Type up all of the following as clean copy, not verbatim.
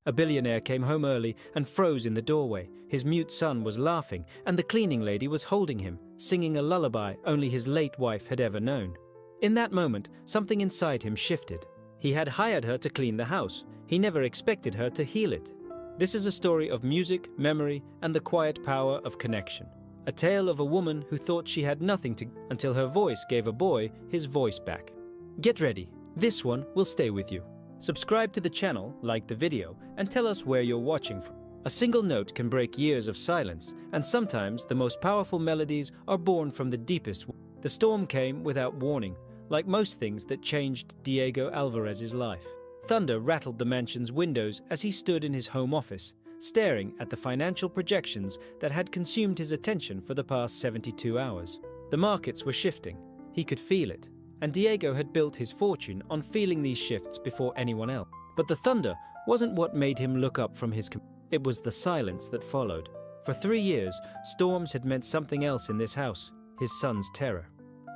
A billionaire came home early and froze in the doorway. His mute son was laughing, and the cleaning lady was holding him, singing a lullaby only his late wife had ever known. In that moment, something inside him shifted. He had hired her to clean the house. He never expected her to heal it. This is a story of music, memory, and the quiet power of connection. A tale of a woman who thought she had nothing to until her voice gave a boy his voice back. Get ready. This one will stay with you. Subscribe to the channel, like the video, and tell us where you're watching from. A single note can break years of silence, and sometimes the most powerful melodies are born from the deepest. The storm came without warning, like most things that changed Diego Alvarez's life. Thunder rattled the mansion's windows as he stood in his home office, staring at the financial projections that had consumed his attention for the past 72 hours. The markets were shifting. He could feel it. And Diego had built his fortune on feeling these shifts before anyone else. But the thunder wasn't what made him look up from his it was the silence that followed. For 3 years, storms had meant something else in this house, his son's terror.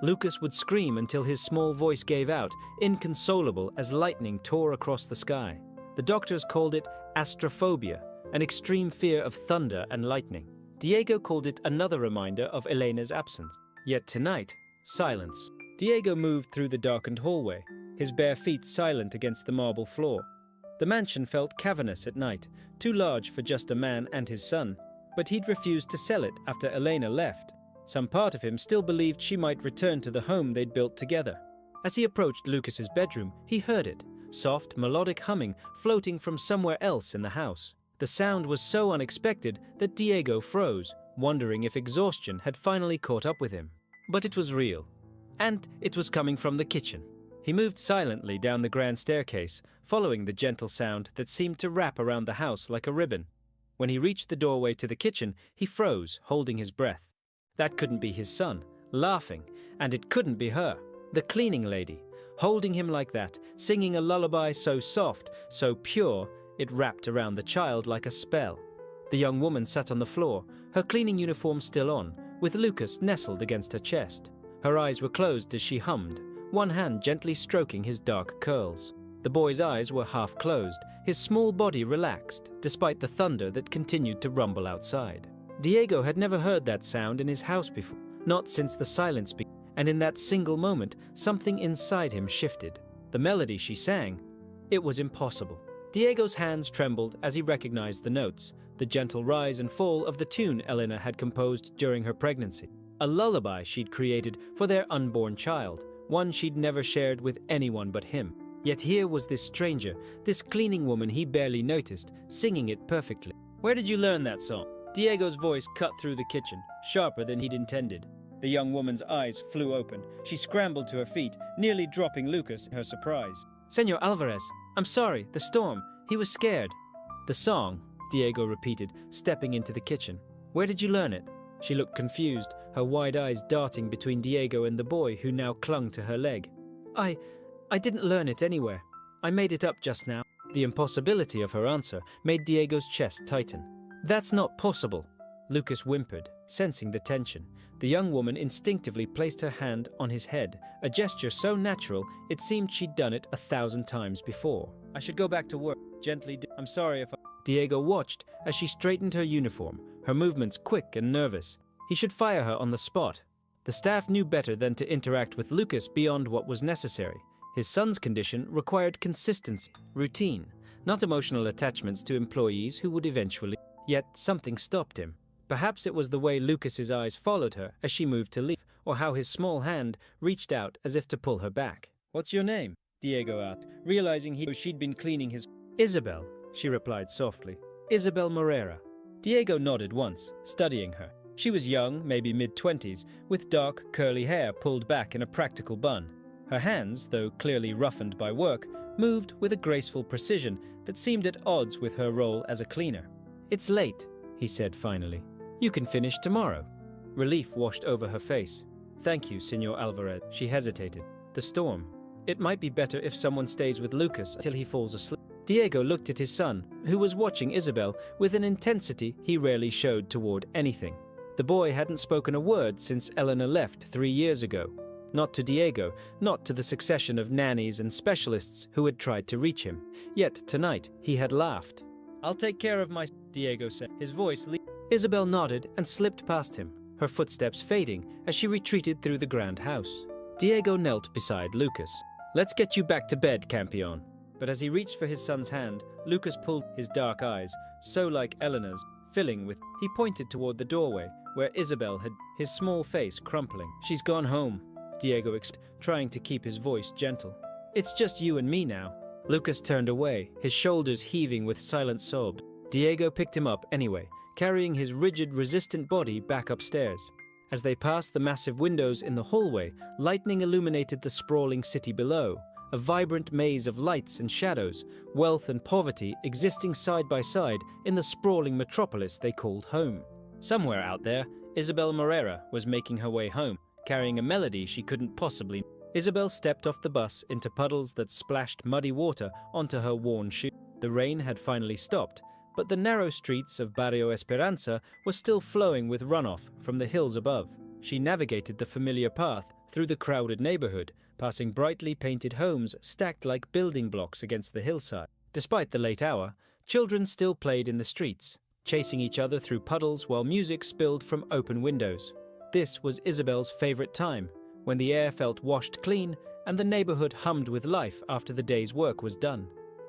Lucas would scream until his small voice gave out, inconsolable as lightning tore across the sky. The doctors called it astrophobia, an extreme fear of thunder and lightning. Diego called it another reminder of Elena's absence. Yet tonight, silence. Diego moved through the darkened hallway, his bare feet silent against the marble floor. The mansion felt cavernous at night, too large for just a man and his son, but he'd refused to sell it after Elena left. Some part of him still believed she might return to the home they'd built together. As he approached Lucas's bedroom, he heard it, soft, melodic humming floating from somewhere else in the house. The sound was so unexpected that Diego froze, wondering if exhaustion had finally caught up with him. But it was real. And it was coming from the kitchen. He moved silently down the grand staircase, following the gentle sound that seemed to wrap around the house like a ribbon. When he reached the doorway to the kitchen, he froze, holding his breath. That couldn't be his son, laughing, and it couldn't be her, the cleaning lady, holding him like that, singing a lullaby so soft, so pure, it wrapped around the child like a spell. The young woman sat on the floor, her cleaning uniform still on, with Lucas nestled against her chest. Her eyes were closed as she hummed, one hand gently stroking his dark curls. The boy's eyes were half closed, his small body relaxed, despite the thunder that continued to rumble outside. Diego had never heard that sound in his house before, not since the silence began, and in that single moment, something inside him shifted. The melody she sang, it was impossible. Diego's hands trembled as he recognized the notes, the gentle rise and fall of the tune Elena had composed during her pregnancy. A lullaby she'd created for their unborn child, one she'd never shared with anyone but him. Yet here was this stranger, this cleaning woman he barely noticed, singing it perfectly. "Where did you learn that song?" Diego's voice cut through the kitchen, sharper than he'd intended. The young woman's eyes flew open. She scrambled to her feet, nearly dropping Lucas in her surprise. "Señor Alvarez, I'm sorry, the storm. He was scared." "The song," Diego repeated, stepping into the kitchen. "Where did you learn it?" She looked confused, her wide eyes darting between Diego and the boy who now clung to her leg. I didn't learn it anywhere. I made it up just now." The impossibility of her answer made Diego's chest tighten. "That's not possible," Lucas whimpered, sensing the tension. The young woman instinctively placed her hand on his head, a gesture so natural it seemed she'd done it 1,000 times before. "I should go back to work. Gently, I'm sorry if I..." Diego watched as she straightened her uniform, her movements quick and nervous. He should fire her on the spot. The staff knew better than to interact with Lucas beyond what was necessary. His son's condition required consistency, routine, not emotional attachments to employees who would eventually... Yet something stopped him. Perhaps it was the way Lucas's eyes followed her as she moved to leave, or how his small hand reached out as if to pull her back. "What's your name?" Diego asked, realizing she'd been cleaning his... "Isabel," she replied softly. "Isabel Moreira." Diego nodded once, studying her. She was young, maybe mid-20s, with dark, curly hair pulled back in a practical bun. Her hands, though clearly roughened by work, moved with a graceful precision that seemed at odds with her role as a cleaner. "It's late," he said finally. "You can finish tomorrow." Relief washed over her face. "Thank you, Señor Alvarez." She hesitated. "The storm. It might be better if someone stays with Lucas until he falls asleep." Diego looked at his son, who was watching Isabel with an intensity he rarely showed toward anything. The boy hadn't spoken a word since Elena left 3 years ago. Not to Diego, not to the succession of nannies and specialists who had tried to reach him. Yet tonight he had laughed. I'll take care of my... Diego said, his voice... Isabel nodded and slipped past him, her footsteps fading as she retreated through the grand house. Diego knelt beside Lucas. Let's get you back to bed, Campion. But as he reached for his son's hand, Lucas pulled his dark eyes, so like Eleanor's, filling with... He pointed toward the doorway, where Isabel had, his small face crumpling. She's gone home, Diego explained, trying to keep his voice gentle. It's just you and me now. Lucas turned away, his shoulders heaving with silent sobs. Diego picked him up anyway, carrying his rigid, resistant body back upstairs. As they passed the massive windows in the hallway, lightning illuminated the sprawling city below, a vibrant maze of lights and shadows, wealth and poverty existing side by side in the sprawling metropolis they called home. Somewhere out there, Isabel Morera was making her way home, carrying a melody she couldn't possibly... Isabel stepped off the bus into puddles that splashed muddy water onto her worn shoes. The rain had finally stopped, but the narrow streets of Barrio Esperanza were still flowing with runoff from the hills above. She navigated the familiar path through the crowded neighborhood, passing brightly painted homes stacked like building blocks against the hillside. Despite the late hour, children still played in the streets, chasing each other through puddles while music spilled from open windows. This was Isabel's favorite time, when the air felt washed clean and the neighborhood hummed with life after the day's work was done.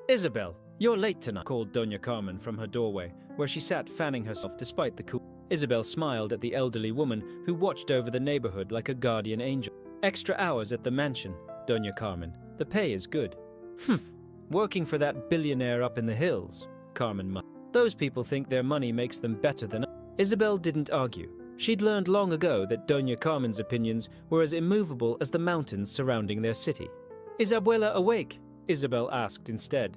Isabel, you're late tonight, called Doña Carmen from her doorway, where she sat fanning herself despite the cool. Isabel smiled at the elderly woman who watched over the neighborhood like a guardian angel. Extra hours at the mansion, Doña Carmen. The pay is good. Humph, working for that billionaire up in the hills, Carmen muttered. Those people think their money makes them better than us. Isabel didn't argue. She'd learned long ago that Doña Carmen's opinions were as immovable as the mountains surrounding their city. Is Abuela awake? Isabel asked instead.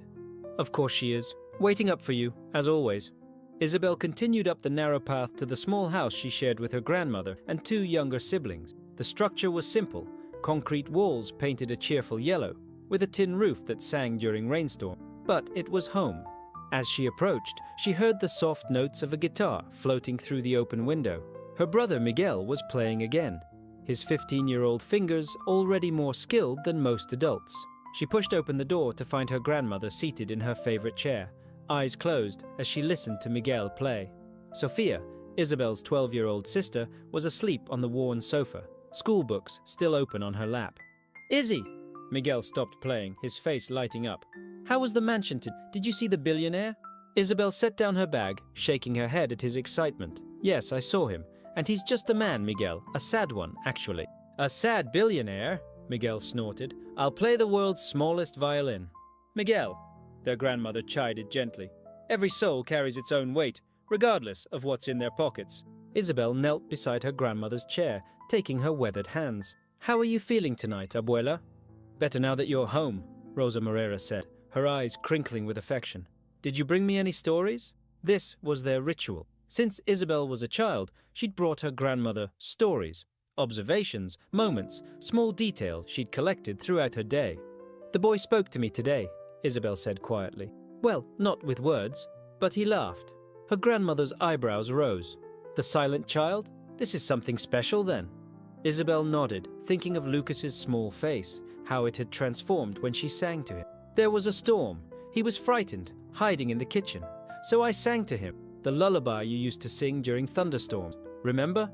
Of course she is, waiting up for you, as always. Isabel continued up the narrow path to the small house she shared with her grandmother and two younger siblings. The structure was simple, concrete walls painted a cheerful yellow, with a tin roof that sang during rainstorm. But it was home. As she approached, she heard the soft notes of a guitar floating through the open window. Her brother Miguel was playing again, his 15-year-old fingers already more skilled than most adults. She pushed open the door to find her grandmother seated in her favorite chair, eyes closed as she listened to Miguel play. Sophia, Isabel's 12-year-old sister, was asleep on the worn sofa, school books still open on her lap. Izzy! Miguel stopped playing, his face lighting up. How was the mansion Did you see the billionaire? Isabel set down her bag, shaking her head at his excitement. Yes, I saw him. And he's just a man, Miguel. A sad one, actually. A sad billionaire? Miguel snorted. I'll play the world's smallest violin. Miguel, their grandmother chided gently. Every soul carries its own weight, regardless of what's in their pockets. Isabel knelt beside her grandmother's chair, taking her weathered hands. How are you feeling tonight, Abuela? Better now that you're home, Rosa Morera said, her eyes crinkling with affection. Did you bring me any stories? This was their ritual. Since Isabel was a child, she'd brought her grandmother stories, observations, moments, small details she'd collected throughout her day. The boy spoke to me today, Isabel said quietly. Well, not with words, but he laughed. Her grandmother's eyebrows rose. The silent child? This is something special then. Isabel nodded, thinking of Lucas's small face, how it had transformed when she sang to him. There was a storm. He was frightened, hiding in the kitchen. So I sang to him. The lullaby you used to sing during thunderstorms. Remember?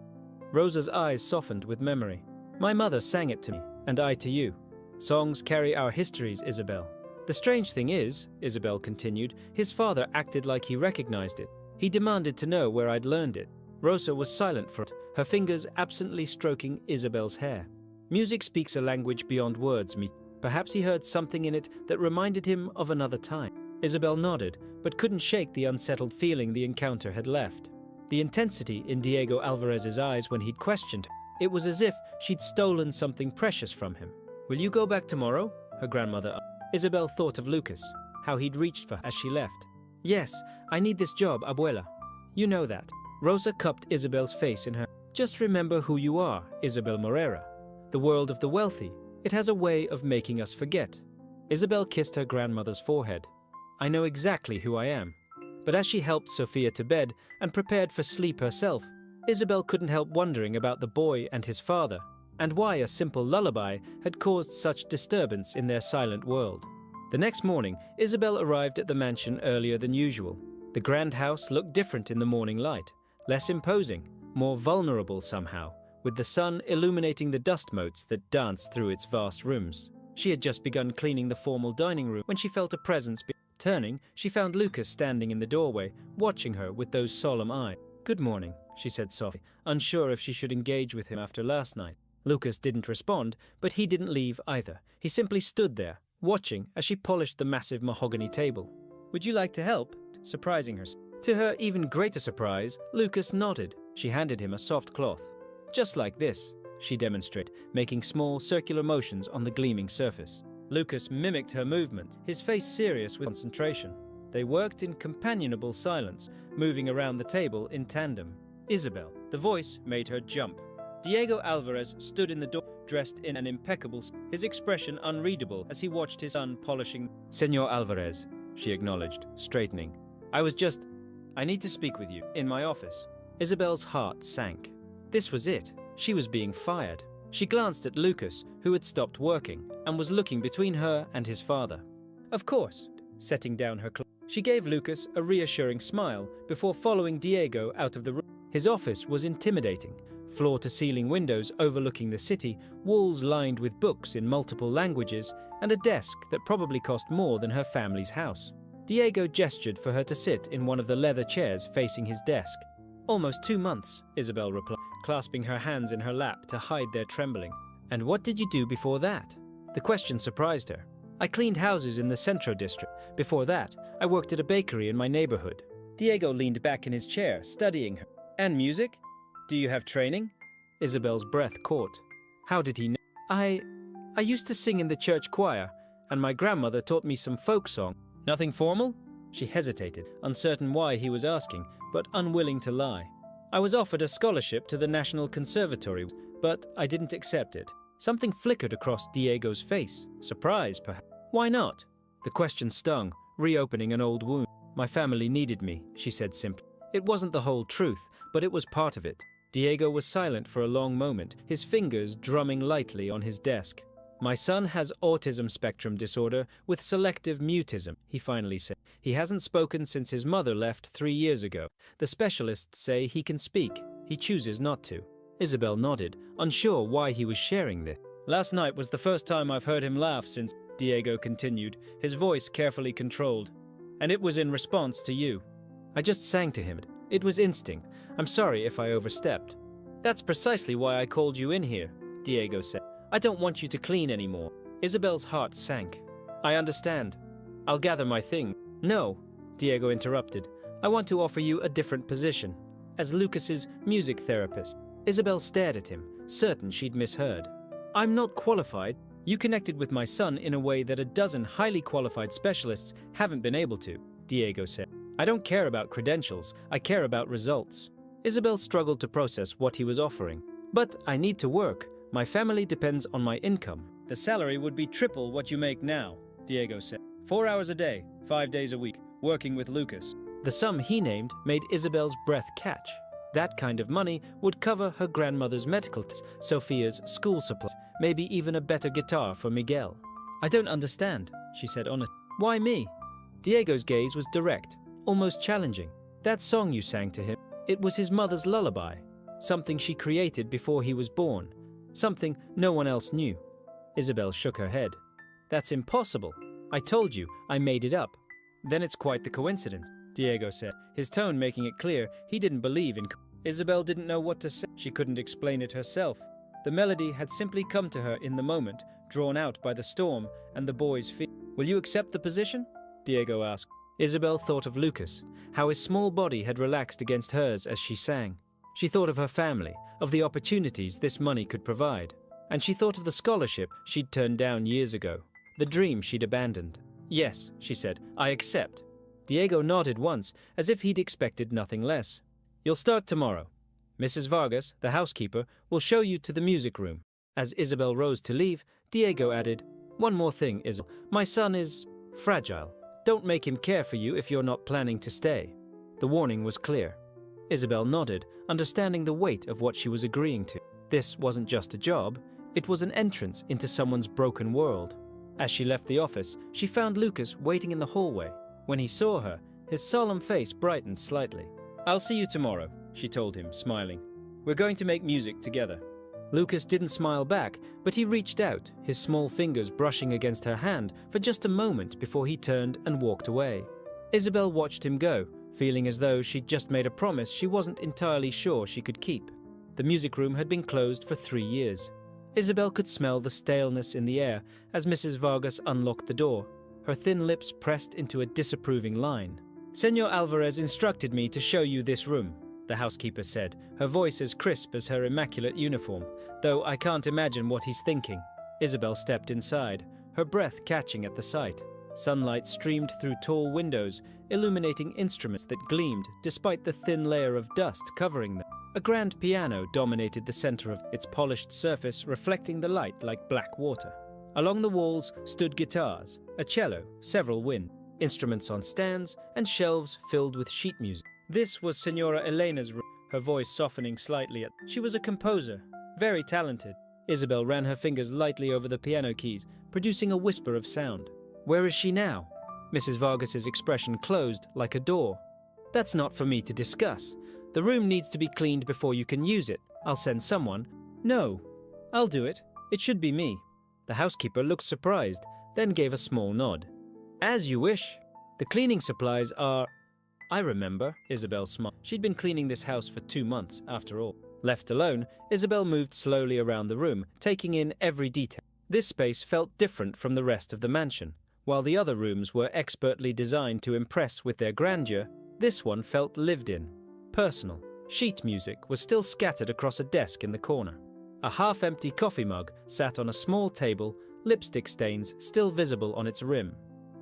Rosa's eyes softened with memory. My mother sang it to me, and I to you. Songs carry our histories, Isabel. The strange thing is, Isabel continued, his father acted like he recognized it. He demanded to know where I'd learned it. Rosa was silent for it, her fingers absently stroking Isabel's hair. Music speaks a language beyond words. Perhaps he heard something in it that reminded him of another time. Isabel nodded, but couldn't shake the unsettled feeling the encounter had left. The intensity in Diego Alvarez's eyes when he'd questioned her. It was as if she'd stolen something precious from him. Will you go back tomorrow? Her grandmother asked. Isabel thought of Lucas, how he'd reached for her as she left. Yes, I need this job, Abuela. You know that. Rosa cupped Isabel's face in her. Just remember who you are, Isabel Morera. The world of the wealthy. It has a way of making us forget. Isabel kissed her grandmother's forehead. I know exactly who I am. But as she helped Sophia to bed and prepared for sleep herself, Isabel couldn't help wondering about the boy and his father, and why a simple lullaby had caused such disturbance in their silent world. The next morning, Isabel arrived at the mansion earlier than usual. The grand house looked different in the morning light, less imposing, more vulnerable somehow, with the sun illuminating the dust motes that danced through its vast rooms. She had just begun cleaning the formal dining room when she felt a presence. Turning, she found Lucas standing in the doorway, watching her with those solemn eyes. "Good morning," she said softly, unsure if she should engage with him after last night. Lucas didn't respond, but he didn't leave either. He simply stood there, watching as she polished the massive mahogany table. "Would you like to help?" surprising her. To her even greater surprise, Lucas nodded. She handed him a soft cloth. "Just like this," she demonstrated, making small circular motions on the gleaming surface. Lucas mimicked her movements, his face serious with concentration. They worked in companionable silence, moving around the table in tandem. "Isabel." The voice made her jump. Diego Alvarez stood in the door, dressed in an impeccable his expression unreadable as he watched his son polishing. "Señor Alvarez," she acknowledged, straightening. I need to speak with you, in my office." Isabel's heart sank. This was it. She was being fired. She glanced at Lucas, who had stopped working, and was looking between her and his father. "Of course," setting down her cloth. She gave Lucas a reassuring smile before following Diego out of the room. His office was intimidating. Floor-to-ceiling windows overlooking the city, walls lined with books in multiple languages, and a desk that probably cost more than her family's house. Diego gestured for her to sit in one of the leather chairs facing his desk. "Almost 2 months," Isabel replied, clasping her hands in her lap to hide their trembling. "And what did you do before that?" The question surprised her. "I cleaned houses in the Centro district. Before that, I worked at a bakery in my neighborhood." Diego leaned back in his chair, studying her. "And music? Do you have training?" Isabel's breath caught. How did he know? I used to sing in the church choir, and my grandmother taught me some folk song." "Nothing formal?" She hesitated, uncertain why he was asking, but unwilling to lie. "I was offered a scholarship to the National Conservatory, but I didn't accept it." Something flickered across Diego's face. Surprise, perhaps. "Why not?" The question stung, reopening an old wound. "My family needed me," she said simply. It wasn't the whole truth, but it was part of it. Diego was silent for a long moment, his fingers drumming lightly on his desk. "My son has autism spectrum disorder with selective mutism," he finally said. "He hasn't spoken since his mother left 3 years ago. The specialists say he can speak. He chooses not to." Isabel nodded, unsure why he was sharing this. "Last night was the first time I've heard him laugh since," Diego continued, his voice carefully controlled. "And it was in response to you. I just sang to him. It was instinct. I'm sorry if I overstepped." "That's precisely why I called you in here," Diego said. "I don't want you to clean anymore." Isabel's heart sank. "I understand. I'll gather my things." "No," Diego interrupted. "I want to offer you a different position. As Lucas's music therapist." Isabel stared at him, certain she'd misheard. "I'm not qualified. You connected with my son in a way that a dozen highly qualified specialists haven't been able to," Diego said. "I don't care about credentials. I care about results." Isabel struggled to process what he was offering. "But I need to work. My family depends on my income." "The salary would be triple what you make now," Diego said. 4 hours a day, 5 days a week, working with Lucas." The sum he named made Isabel's breath catch. That kind of money would cover her grandmother's medical tests, Sophia's school supplies, maybe even a better guitar for Miguel. "I don't understand," she said honestly. "Why me?" Diego's gaze was direct, almost challenging. "That song you sang to him, it was his mother's lullaby. Something she created before he was born. Something no one else knew." Isabel shook her head. "That's impossible. I told you, I made it up." "Then it's quite the coincidence," Diego said, his tone making it clear he didn't believe in. Isabel didn't know what to say. She couldn't explain it herself. The melody had simply come to her in the moment, drawn out by the storm and the boy's fear. "Will you accept the position?" Diego asked. Isabel thought of Lucas, how his small body had relaxed against hers as she sang. She thought of her family, of the opportunities this money could provide. And she thought of the scholarship she'd turned down years ago, the dream she'd abandoned. "Yes," she said, "I accept." Diego nodded once, as if he'd expected nothing less. "You'll start tomorrow. Mrs. Vargas, the housekeeper, will show you to the music room." As Isabel rose to leave, Diego added, "One more thing, Isabel. My son is fragile. Don't make him care for you if you're not planning to stay." The warning was clear. Isabel nodded, understanding the weight of what she was agreeing to. This wasn't just a job, it was an entrance into someone's broken world. As she left the office, she found Lucas waiting in the hallway. When he saw her, His solemn face brightened slightly. "I'll see you tomorrow," she told him, smiling. "We're going to make music together." Lucas didn't smile back, but he reached out, his small fingers brushing against her hand for just a moment before he turned and walked away. Isabel watched him go, feeling as though she'd just made a promise she wasn't entirely sure she could keep. The music room had been closed for 3 years. Isabel could smell the staleness in the air as Mrs. Vargas unlocked the door, her thin lips pressed into a disapproving line. "Señor Alvarez instructed me to show you this room," the housekeeper said, her voice as crisp as her immaculate uniform, "though I can't imagine what he's thinking." Isabel stepped inside, her breath catching at the sight. Sunlight streamed through tall windows, illuminating instruments that gleamed despite the thin layer of dust covering them. A grand piano dominated the center of its polished surface, reflecting the light like black water. Along the walls stood guitars, a cello, several wind instruments on stands, and shelves filled with sheet music. This was Senora Elena's room, her voice softening slightly. She was a composer, very talented. Isabel ran her fingers lightly over the piano keys, producing a whisper of sound. "Where is she now?" Mrs. Vargas's expression closed like a door. "That's not for me to discuss. The room needs to be cleaned before you can use it. I'll send someone." "No, I'll do it. It should be me." The housekeeper looked surprised, then gave a small nod. "As you wish. The cleaning supplies are—" "I remember," Isabel smiled. She'd been cleaning this house for 2 months, after all. Left alone, Isabel moved slowly around the room, taking in every detail. This space felt different from the rest of the mansion. While the other rooms were expertly designed to impress with their grandeur, this one felt lived in, personal. Sheet music was still scattered across a desk in the corner. A half-empty coffee mug sat on a small table, lipstick stains still visible on its rim.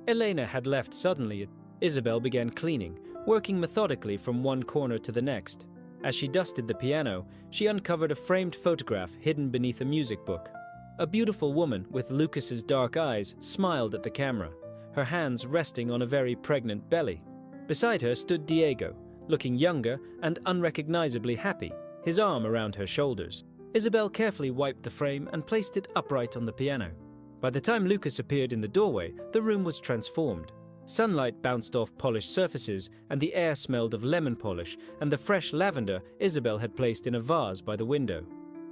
Elena had left suddenly. Isabel began cleaning, working methodically from one corner to the next. As she dusted the piano, she uncovered a framed photograph hidden beneath a music book. A beautiful woman with Lucas's dark eyes smiled at the camera, her hands resting on a very pregnant belly. Beside her stood Diego, looking younger and unrecognizably happy, his arm around her shoulders. Isabel carefully wiped the frame and placed it upright on the piano. By the time Lucas appeared in the doorway, the room was transformed. Sunlight bounced off polished surfaces, and the air smelled of lemon polish and the fresh lavender Isabel had placed in a vase by the window.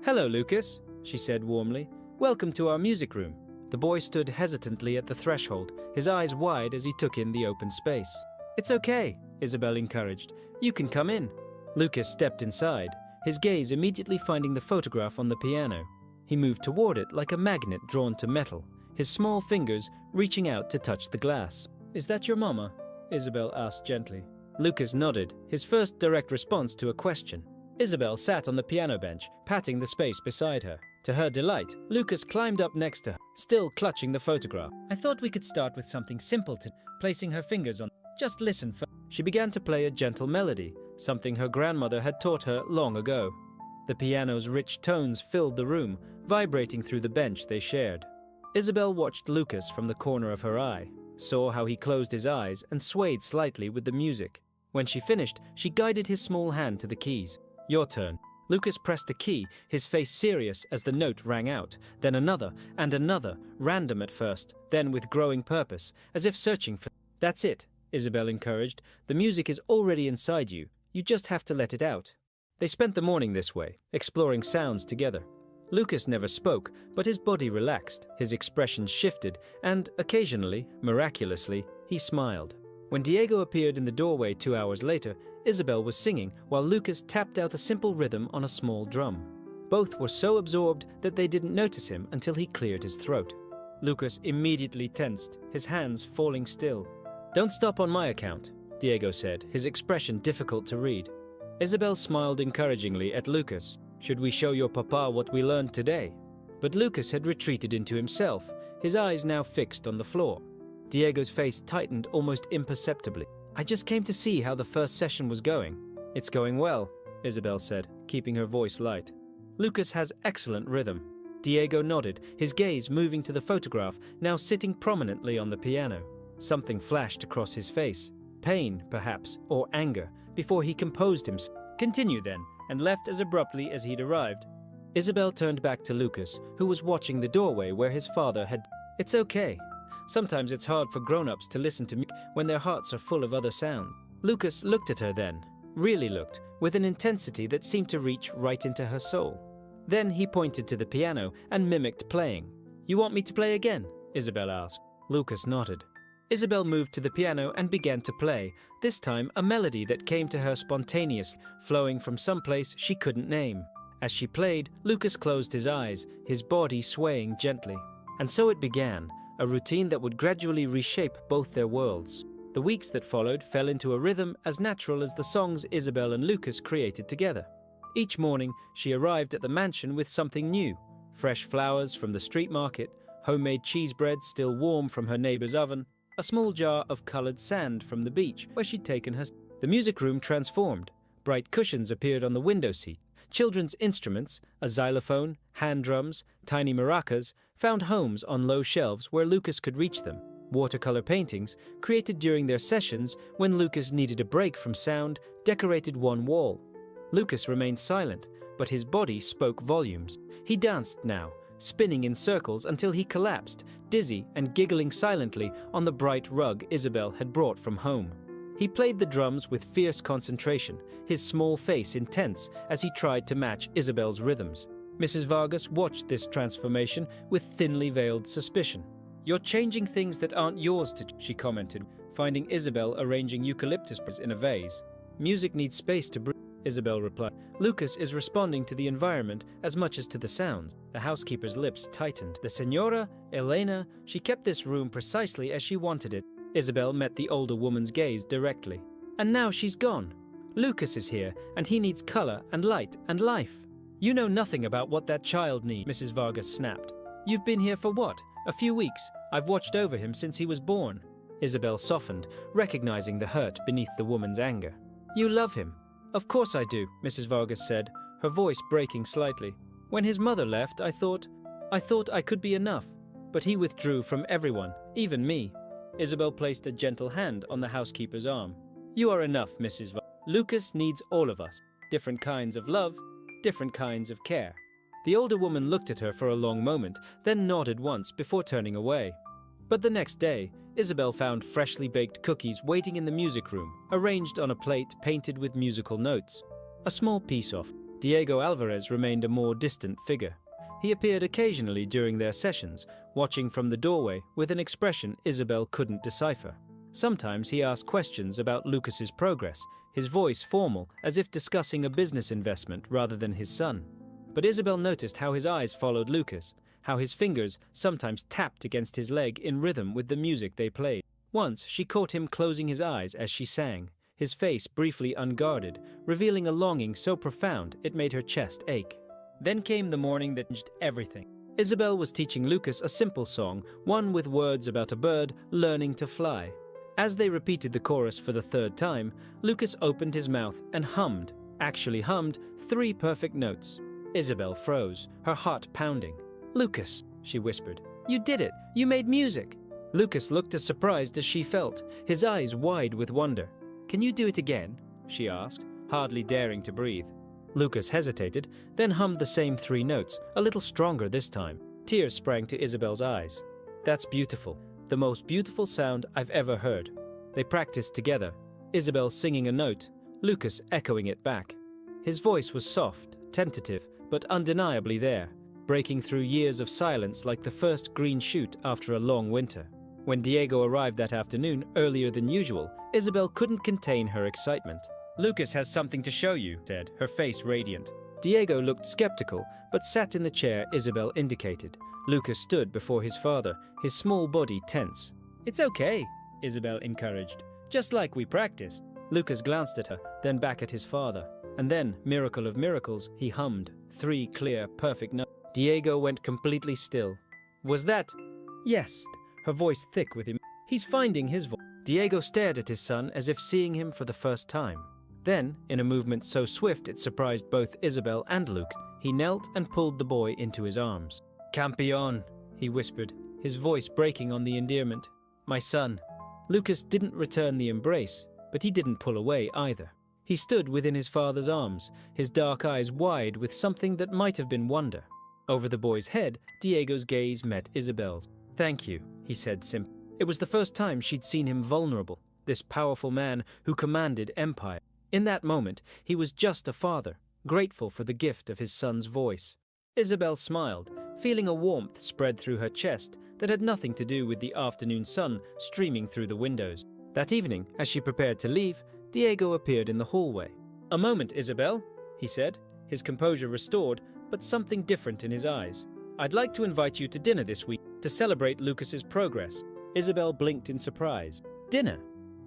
"Hello, Lucas," she said warmly. "Welcome to our music room." The boy stood hesitantly at the threshold, his eyes wide as he took in the open space. "It's okay," Isabel encouraged. "You can come in." Lucas stepped inside, his gaze immediately finding the photograph on the piano. He moved toward it like a magnet drawn to metal, his small fingers reaching out to touch the glass. "Is that your mama?" Isabel asked gently. Lucas nodded, his first direct response to a question. Isabel sat on the piano bench, patting the space beside her. To her delight, Lucas climbed up next to her, still clutching the photograph. "I thought we could start with something simple placing her fingers on. Just listen first." She began to play a gentle melody, something her grandmother had taught her long ago. The piano's rich tones filled the room, vibrating through the bench they shared. Isabel watched Lucas from the corner of her eye, saw how he closed his eyes and swayed slightly with the music. When she finished, she guided his small hand to the keys. "Your turn." Lucas pressed a key, his face serious as the note rang out, then another and another, random at first, then with growing purpose, as if searching for... "That's it," Isabel encouraged. "The music is already inside you. You just have to let it out." They spent the morning this way, exploring sounds together. Lucas never spoke, but his body relaxed, his expression shifted, and occasionally, miraculously, he smiled. When Diego appeared in the doorway 2 hours later, Isabel was singing while Lucas tapped out a simple rhythm on a small drum. Both were so absorbed that they didn't notice him until he cleared his throat. Lucas immediately tensed, his hands falling still. "Don't stop on my account," Diego said, his expression difficult to read. Isabel smiled encouragingly at Lucas. "Should we show your papa what we learned today?" But Lucas had retreated into himself, his eyes now fixed on the floor. Diego's face tightened almost imperceptibly. "I just came to see how the first session was going." "It's going well," Isabel said, keeping her voice light. "Lucas has excellent rhythm." Diego nodded, his gaze moving to the photograph, now sitting prominently on the piano. Something flashed across his face. Pain, perhaps, or anger, before he composed himself. "Continue then," and left as abruptly as he'd arrived. Isabel turned back to Lucas, who was watching the doorway where his father had... "It's okay. Sometimes it's hard for grown-ups to listen to music when their hearts are full of other sounds. Lucas looked at her then, really looked, with an intensity that seemed to reach right into her soul. Then he pointed to the piano and mimicked playing. "You want me to play again?" Isabel asked. Lucas nodded. Isabel moved to the piano and began to play, this time a melody that came to her spontaneously, flowing from some place she couldn't name. As she played, Lucas closed his eyes, his body swaying gently. And so it began, a routine that would gradually reshape both their worlds. The weeks that followed fell into a rhythm as natural as the songs Isabel and Lucas created together. Each morning, she arrived at the mansion with something new: fresh flowers from the street market, homemade cheese bread still warm from her neighbor's oven, a small jar of colored sand from the beach where she'd taken her. The music room transformed. Bright cushions appeared on the window seat. Children's instruments, a xylophone, hand drums, tiny maracas, found homes on low shelves where Lucas could reach them. Watercolor paintings, created during their sessions when Lucas needed a break from sound, decorated one wall. Lucas remained silent, but his body spoke volumes. He danced now, spinning in circles until he collapsed, dizzy and giggling silently on the bright rug Isabel had brought from home. He played the drums with fierce concentration, his small face intense as he tried to match Isabel's rhythms. Mrs. Vargas watched this transformation with thinly veiled suspicion. "You're changing things that aren't yours to," she commented, finding Isabel arranging eucalyptus in a vase. "Music needs space to breathe," Isabel replied. "Lucas is responding to the environment as much as to the sounds." The housekeeper's lips tightened. "The Señora Elena, she kept this room precisely as she wanted it." Isabel met the older woman's gaze directly. "And now she's gone. Lucas is here, and he needs color and light and life." "You know nothing about what that child needs," Mrs. Vargas snapped. "You've been here for what? A few weeks. I've watched over him since he was born." Isabel softened, recognizing the hurt beneath the woman's anger. "You love him." "Of course I do," Mrs. Vargas said, her voice breaking slightly. "When his mother left, I thought I could be enough. But he withdrew from everyone, even me." Isabel placed a gentle hand on the housekeeper's arm. "You are enough, Mrs. Vargas. Lucas needs all of us. Different kinds of love, different kinds of care." The older woman looked at her for a long moment, then nodded once before turning away. But the next day, Isabel found freshly baked cookies waiting in the music room, arranged on a plate painted with musical notes. A small piece off. Diego Alvarez remained a more distant figure. He appeared occasionally during their sessions, watching from the doorway with an expression Isabel couldn't decipher. Sometimes he asked questions about Lucas's progress, his voice formal, as if discussing a business investment rather than his son. But Isabel noticed how his eyes followed Lucas, how his fingers sometimes tapped against his leg in rhythm with the music they played. Once she caught him closing his eyes as she sang, his face briefly unguarded, revealing a longing so profound it made her chest ache. Then came the morning that changed everything. Isabel was teaching Lucas a simple song, one with words about a bird learning to fly. As they repeated the chorus for the third time, Lucas opened his mouth and actually hummed 3 perfect notes. Isabel froze, her heart pounding. "Lucas," she whispered, "you did it! You made music!" Lucas looked as surprised as she felt, his eyes wide with wonder. "Can you do it again?" she asked, hardly daring to breathe. Lucas hesitated, then hummed the same 3 notes, a little stronger this time. Tears sprang to Isabel's eyes. "That's beautiful. The most beautiful sound I've ever heard." They practiced together, Isabel singing a note, Lucas echoing it back. His voice was soft, tentative, but undeniably there, breaking through years of silence like the first green shoot after a long winter. When Diego arrived that afternoon, earlier than usual, Isabel couldn't contain her excitement. "Lucas has something to show you," said, her face radiant. Diego looked skeptical, but sat in the chair Isabel indicated. Lucas stood before his father, his small body tense. "It's okay," Isabel encouraged. "Just like we practiced." Lucas glanced at her, then back at his father. And then, miracle of miracles, he hummed 3 clear, perfect notes. Diego went completely still. "Was that?" "Yes," her voice thick with him. "He's finding his voice." Diego stared at his son as if seeing him for the first time. Then, in a movement so swift it surprised both Isabel and Luke, he knelt and pulled the boy into his arms. "Campeón," he whispered, his voice breaking on the endearment. "My son." Lucas didn't return the embrace, but he didn't pull away either. He stood within his father's arms, his dark eyes wide with something that might have been wonder. Over the boy's head, Diego's gaze met Isabel's. "Thank you," he said simply. It was the first time she'd seen him vulnerable, this powerful man who commanded empire. In that moment, he was just a father, grateful for the gift of his son's voice. Isabel smiled, feeling a warmth spread through her chest that had nothing to do with the afternoon sun streaming through the windows. That evening, as she prepared to leave, Diego appeared in the hallway. "A moment, Isabel," he said, his composure restored, but something different in his eyes. "I'd like to invite you to dinner this week to celebrate Lucas's progress." Isabel blinked in surprise. "Dinner?"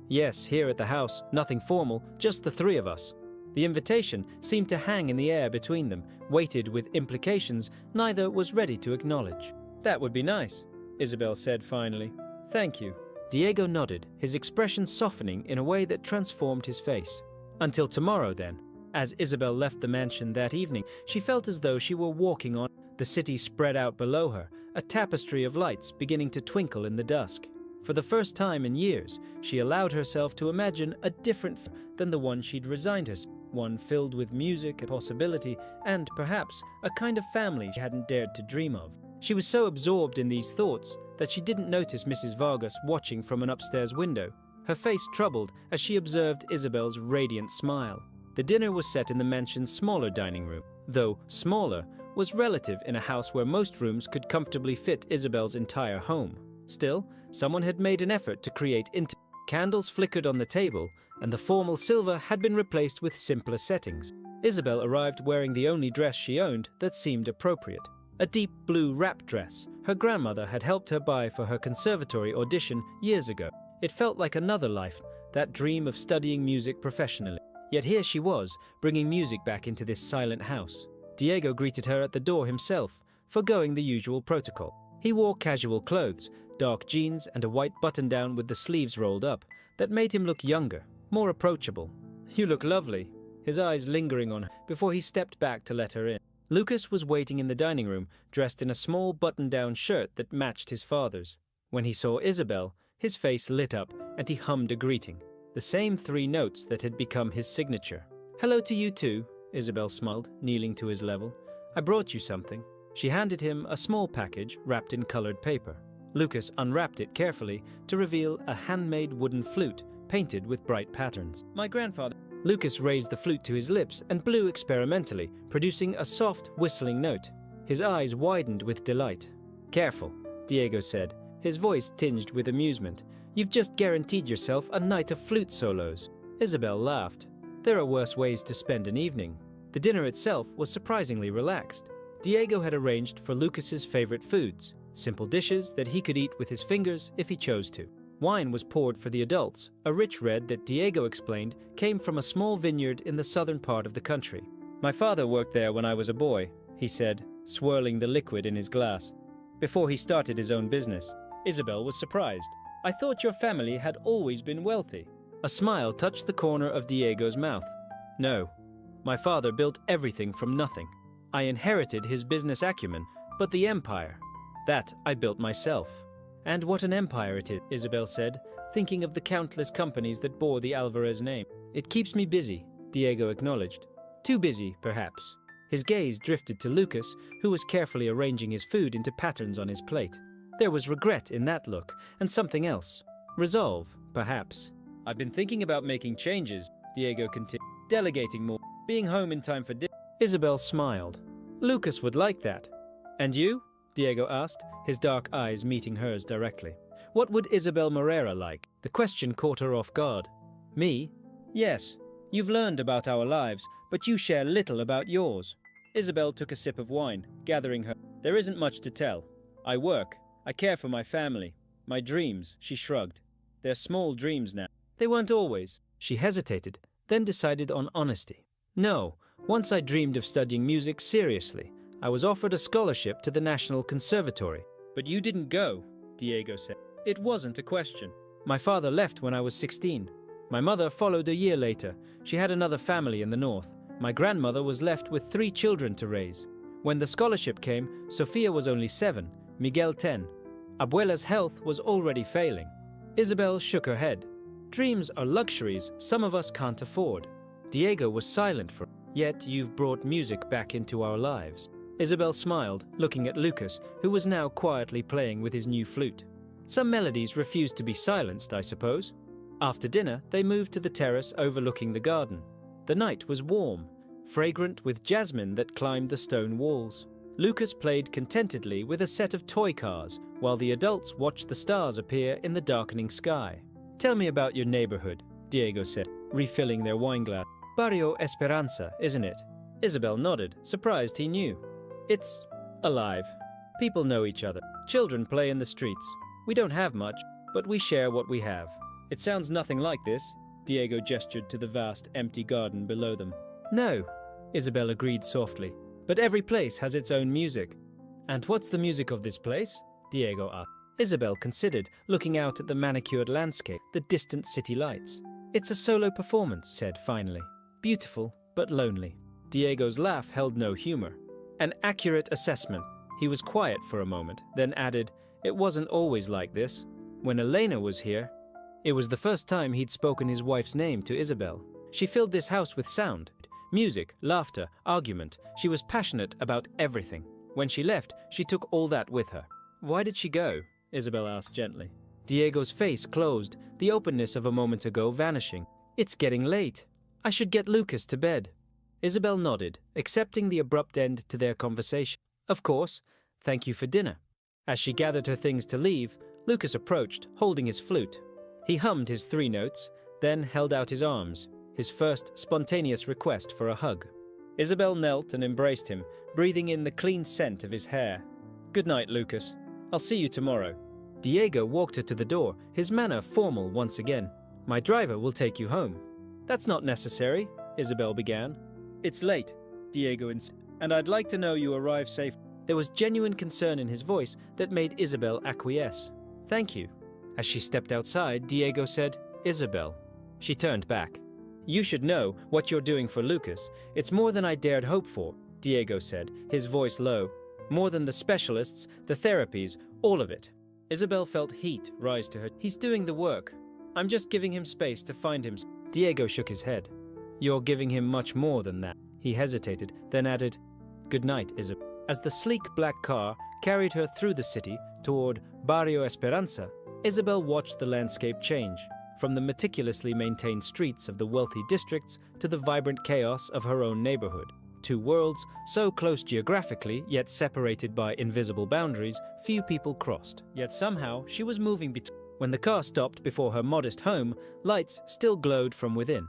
"Yes, here at the house, nothing formal, just the three of us." The invitation seemed to hang in the air between them, weighted with implications neither was ready to acknowledge. "That would be nice," Isabel said finally. "Thank you." Diego nodded, his expression softening in a way that transformed his face. Until tomorrow, then. As Isabel left the mansion that evening, she felt as though she were walking on the city spread out below her, a tapestry of lights beginning to twinkle in the dusk. For the first time in years, she allowed herself to imagine a different than the one she'd resigned herself, one filled with music and possibility, and, perhaps, a kind of family she hadn't dared to dream of. She was so absorbed in these thoughts that she didn't notice Mrs. Vargas watching from an upstairs window, her face troubled as she observed Isabel's radiant smile. The dinner was set in the mansion's smaller dining room, though smaller was relative in a house where most rooms could comfortably fit Isabel's entire home. Still, someone had made an effort to create intimacy. Candles flickered on the table, and the formal silver had been replaced with simpler settings. Isabel arrived wearing the only dress she owned that seemed appropriate. A deep blue wrap dress her grandmother had helped her buy for her conservatory audition years ago. It felt like another life, that dream of studying music professionally. Yet here she was, bringing music back into this silent house. Diego greeted her at the door himself, forgoing the usual protocol. He wore casual clothes, dark jeans and a white button-down with the sleeves rolled up, that made him look younger, more approachable. "You look lovely," his eyes lingering on her before he stepped back to let her in. Lucas was waiting in the dining room, dressed in a small button-down shirt that matched his father's. When he saw Isabel, his face lit up and he hummed a greeting, the same 3 notes that had become his signature. "Hello to you too," Isabel smiled, kneeling to his level. "I brought you something." She handed him a small package wrapped in colored paper. Lucas unwrapped it carefully to reveal a handmade wooden flute painted with bright patterns. "My grandfather..." Lucas raised the flute to his lips and blew experimentally, producing a soft, whistling note. His eyes widened with delight. "Careful," Diego said, his voice tinged with amusement. "You've just guaranteed yourself a night of flute solos." Isabel laughed. There are worse ways to spend an evening. The dinner itself was surprisingly relaxed. Diego had arranged for Lucas's favorite foods, simple dishes that he could eat with his fingers if he chose to. Wine was poured for the adults, a rich red that Diego explained came from a small vineyard in the southern part of the country. "My father worked there when I was a boy," he said, swirling the liquid in his glass, "before he started his own business." Isabel was surprised. "I thought your family had always been wealthy." A smile touched the corner of Diego's mouth. "No, my father built everything from nothing. I inherited his business acumen, but the empire, that I built myself." "And what an empire it is," Isabel said, thinking of the countless companies that bore the Alvarez name. "It keeps me busy," Diego acknowledged. "Too busy, perhaps." His gaze drifted to Lucas, who was carefully arranging his food into patterns on his plate. There was regret in that look, and something else. Resolve, perhaps. "I've been thinking about making changes," Diego continued. "Delegating more, being home in time for dinner." Isabel smiled. "Lucas would like that." "And you?" Diego asked, his dark eyes meeting hers directly. What would Isabel Moreira like? The question caught her off guard. "Me?" "Yes. You've learned about our lives, but you share little about yours." Isabel took a sip of wine, gathering her. "There isn't much to tell. I work. I care for my family. My dreams," she shrugged. "They're small dreams now." "They weren't always." She hesitated, then decided on honesty. "No, once I dreamed of studying music seriously. I was offered a scholarship to the National Conservatory." "But you didn't go," Diego said. "It wasn't a question." "My father left when I was 16. My mother followed a year later. She had another family in the north. My grandmother was left with 3 children to raise. When the scholarship came, Sofia was only 7, Miguel 10. Abuela's health was already failing." Isabel shook her head. "Dreams are luxuries some of us can't afford." Diego was silent for, "Yet you've brought music back into our lives." Isabel smiled, looking at Lucas, who was now quietly playing with his new flute. Some melodies refused to be silenced, I suppose. After dinner, they moved to the terrace overlooking the garden. The night was warm, fragrant with jasmine that climbed the stone walls. Lucas played contentedly with a set of toy cars, while the adults watched the stars appear in the darkening sky. "Tell me about your neighborhood," Diego said, refilling their wineglass. "Barrio Esperanza, isn't it?" Isabel nodded, surprised he knew. "It's alive. People know each other. Children play in the streets. We don't have much, but we share what we have." "It sounds nothing like this," Diego gestured to the vast, empty garden below them. "No," Isabel agreed softly, "but every place has its own music." "And what's the music of this place?" Diego asked. Isabel considered, looking out at the manicured landscape, the distant city lights. "It's a solo performance," said finally. "Beautiful, but lonely." Diego's laugh held no humor. "An accurate assessment." He was quiet for a moment, then added, "It wasn't always like this. When Elena was here..." It was the first time he'd spoken his wife's name to Isabel. She filled this house with sound. Music, laughter, argument. She was passionate about everything. When she left, she took all that with her. "Why did she go?" Isabel asked gently. Diego's face closed, the openness of a moment ago vanishing. "It's getting late. I should get Lucas to bed." Isabel nodded, accepting the abrupt end to their conversation. "Of course. Thank you for dinner." As she gathered her things to leave, Lucas approached, holding his flute. He hummed his 3 notes, then held out his arms, his first spontaneous request for a hug. Isabel knelt and embraced him, breathing in the clean scent of his hair. "Good night, Lucas. I'll see you tomorrow." Diego walked her to the door, his manner formal once again. "My driver will take you home." "That's not necessary," Isabel began. "It's late," Diego insisted, "and I'd like to know you arrive safe." There was genuine concern in his voice that made Isabel acquiesce. "Thank you." As she stepped outside, Diego said, "Isabel." She turned back. "You should know what you're doing for Lucas. It's more than I dared hope for," Diego said, his voice low. "More than the specialists, the therapies, all of it." Isabel felt heat rise to her. "He's doing the work. I'm just giving him space to find him." Diego shook his head. "You're giving him much more than that." He hesitated, then added, "Good night, Isabel." As the sleek black car carried her through the city toward Barrio Esperanza, Isabel watched the landscape change, from the meticulously maintained streets of the wealthy districts to the vibrant chaos of her own neighborhood. 2 worlds, so close geographically, yet separated by invisible boundaries, few people crossed. Yet somehow she was moving between. When the car stopped before her modest home, lights still glowed from within.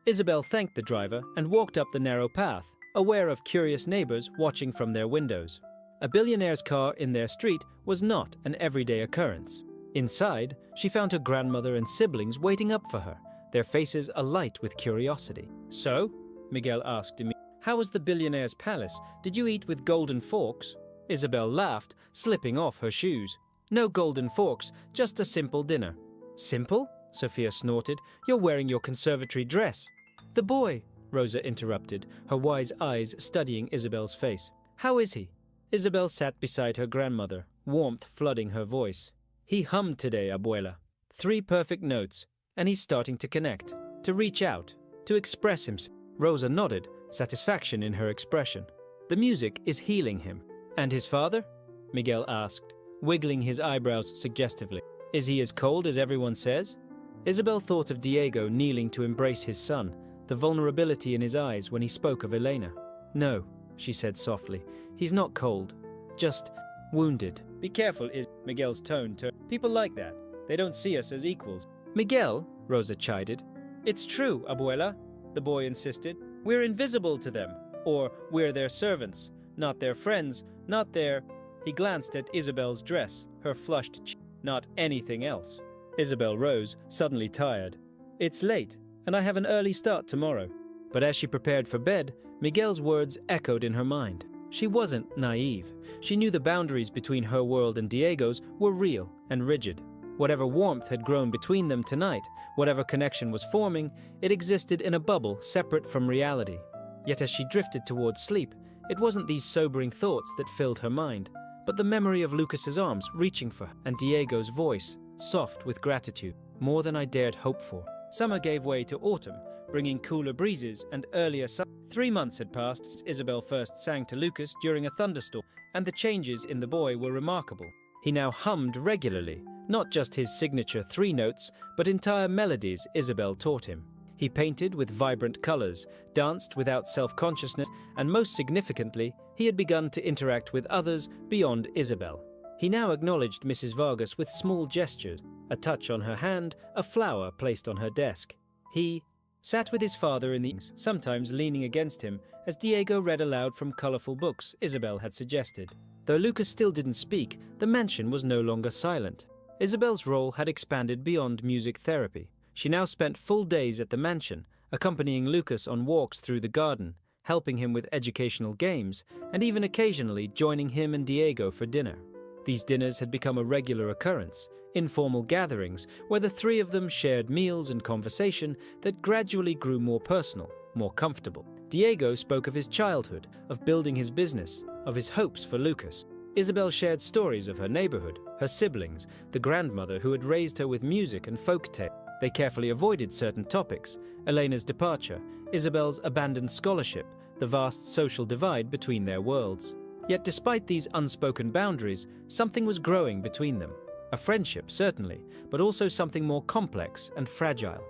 Isabel thanked the driver and walked up the narrow path, aware of curious neighbors watching from their windows. A billionaire's car in their street was not an everyday occurrence. Inside, she found her grandmother and siblings waiting up for her, their faces alight with curiosity. "So?" Miguel asked immediately. "How was the billionaire's palace? Did you eat with golden forks?" Isabel laughed, slipping off her shoes. "No golden forks, just a simple dinner." "Simple?" Sophia snorted. "You're wearing your conservatory dress." "The boy," Rosa interrupted, her wise eyes studying Isabel's face. "How is he?" Isabel sat beside her grandmother, warmth flooding her voice. "He hummed today, Abuela. 3 perfect notes, and he's starting to connect, to reach out, to express himself." Rosa nodded, satisfaction in her expression. "The music is healing him." "And his father?" Miguel asked, wiggling his eyebrows suggestively. "Is he as cold as everyone says?" Isabel thought of Diego kneeling to embrace his son, the vulnerability in his eyes when he spoke of Elena. "No," she said softly, "he's not cold, just wounded." "Be careful," is Miguel's tone turned. "People like that. They don't see us as equals." "Miguel," Rosa chided. "It's true, Abuela," the boy insisted. "We're invisible to them, or we're their servants, not their friends, not their..." He glanced at Isabel's dress, her flushed cheek. "Not anything else." Isabel rose, suddenly tired. "It's late, and I have an early start tomorrow." But as she prepared for bed, Miguel's words echoed in her mind. She wasn't naive. She knew the boundaries between her world and Diego's were real and rigid. Whatever warmth had grown between them tonight, whatever connection was forming, it existed in a bubble separate from reality. Yet as she drifted towards sleep, it wasn't these sobering thoughts that filled her mind, but the memory of Lucas's arms reaching for her and Diego's voice, soft with gratitude, more than I dared hope for. Summer gave way to autumn, bringing cooler breezes and earlier sun. 3 months had passed since Isabel first sang to Lucas during a thunderstorm, and the changes in the boy were remarkable. He now hummed regularly, Not just his signature 3 notes, but entire melodies Isabel taught him. He painted with vibrant colors, danced without self-consciousness, and most significantly, he had begun to interact with others beyond Isabel. He now acknowledged Mrs. Vargas with small gestures, a touch on her hand, a flower placed on her desk. He sat with his father in the evenings, sometimes leaning against him as Diego read aloud from colorful books Isabel had suggested. Though Lucas still didn't speak, the mansion was no longer silent. Isabel's role had expanded beyond music therapy. She now spent full days at the mansion, accompanying Lucas on walks through the garden, helping him with educational games, and even occasionally joining him and Diego for dinner. These dinners had become a regular occurrence, informal gatherings where the 3 of them shared meals and conversation that gradually grew more personal, more comfortable. Diego spoke of his childhood, of building his business, of his hopes for Lucas. Isabel shared stories of her neighborhood, her siblings, the grandmother who had raised her with music and folk tales. They carefully avoided certain topics: Elena's departure, Isabel's abandoned scholarship, the vast social divide between their worlds. Yet despite these unspoken boundaries, something was growing between them. A friendship, certainly, but also something more complex and fragile.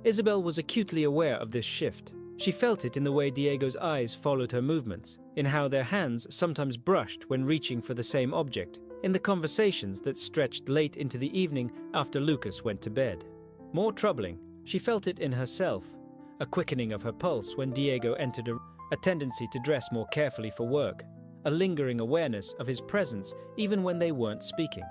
Isabel was acutely aware of this shift. She felt it in the way Diego's eyes followed her movements, in how their hands sometimes brushed when reaching for the same object, in the conversations that stretched late into the evening after Lucas went to bed. More troubling, she felt it in herself, a quickening of her pulse when Diego entered a tendency to dress more carefully for work, a lingering awareness of his presence even when they weren't speaking.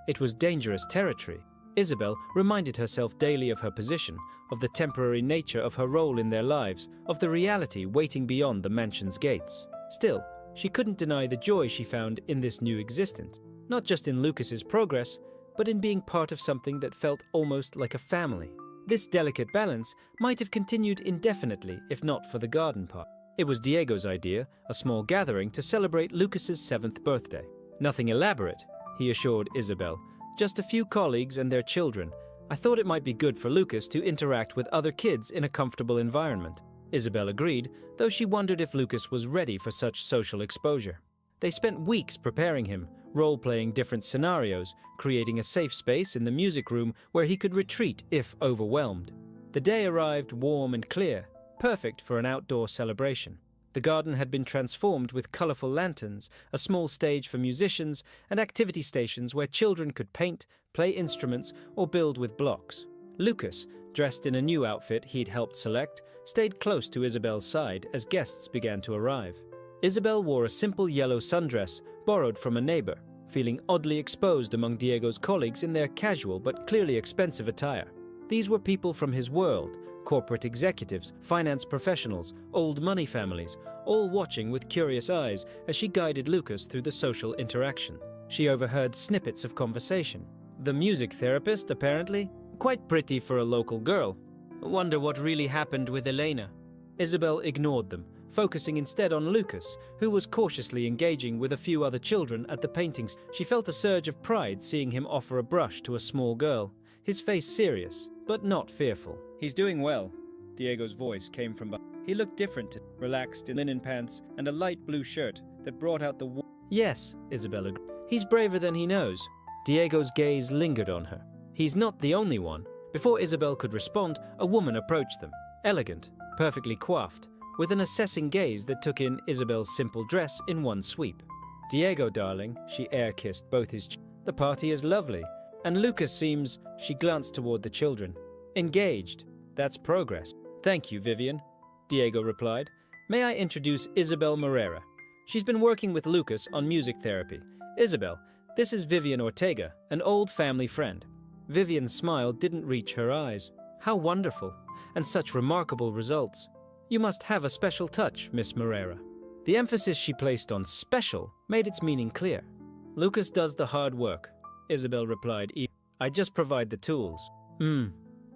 It was dangerous territory. Isabel reminded herself daily of her position, of the temporary nature of her role in their lives, of the reality waiting beyond the mansion's gates. Still, she couldn't deny the joy she found in this new existence, not just in Lucas's progress, but in being part of something that felt almost like a family. This delicate balance might have continued indefinitely if not for the garden party. It was Diego's idea, a small gathering to celebrate Lucas's 7th birthday. Nothing elaborate, he assured Isabel, just a few colleagues and their children. I thought it might be good for Lucas to interact with other kids in a comfortable environment. Isabel agreed, though she wondered if Lucas was ready for such social exposure. They spent weeks preparing him, role-playing different scenarios, creating a safe space in the music room where he could retreat if overwhelmed. The day arrived warm and clear, perfect for an outdoor celebration. The garden had been transformed with colorful lanterns, a small stage for musicians, and activity stations where children could paint, play instruments, or build with blocks. Lucas, dressed in a new outfit he'd helped select, stayed close to Isabel's side as guests began to arrive. Isabel wore a simple yellow sundress borrowed from a neighbor, feeling oddly exposed among Diego's colleagues in their casual but clearly expensive attire. These were people from his world, corporate executives, finance professionals, old money families, all watching with curious eyes as she guided Lucas through the social interaction. She overheard snippets of conversation. The music therapist, apparently, quite pretty for a local girl. Wonder what really happened with Elena. Isabel ignored them, focusing instead on Lucas, who was cautiously engaging with a few other children at the paintings. She felt a surge of pride seeing him offer a brush to a small girl, his face serious, but not fearful. He's doing well, Diego's voice came from behind. He looked different, relaxed in linen pants and a light blue shirt that brought out the Yes, Isabel agreed. He's braver than he knows. Diego's gaze lingered on her. He's not the only one. Before Isabel could respond, a woman approached them, elegant, perfectly coiffed, with an assessing gaze that took in Isabel's simple dress in one sweep. Diego, darling, she air-kissed both his cheeks. The party is lovely, and Lucas seems, she glanced toward the children, engaged. That's progress. Thank you, Vivian, Diego replied. May I introduce Isabel Moreira? She's been working with Lucas on music therapy. Isabel, this is Vivian Ortega, an old family friend. Vivian's smile didn't reach her eyes. How wonderful, and such remarkable results. You must have a special touch, Miss Moreira. The emphasis she placed on special made its meaning clear. Lucas does the hard work, Isabel replied. I just provide the tools.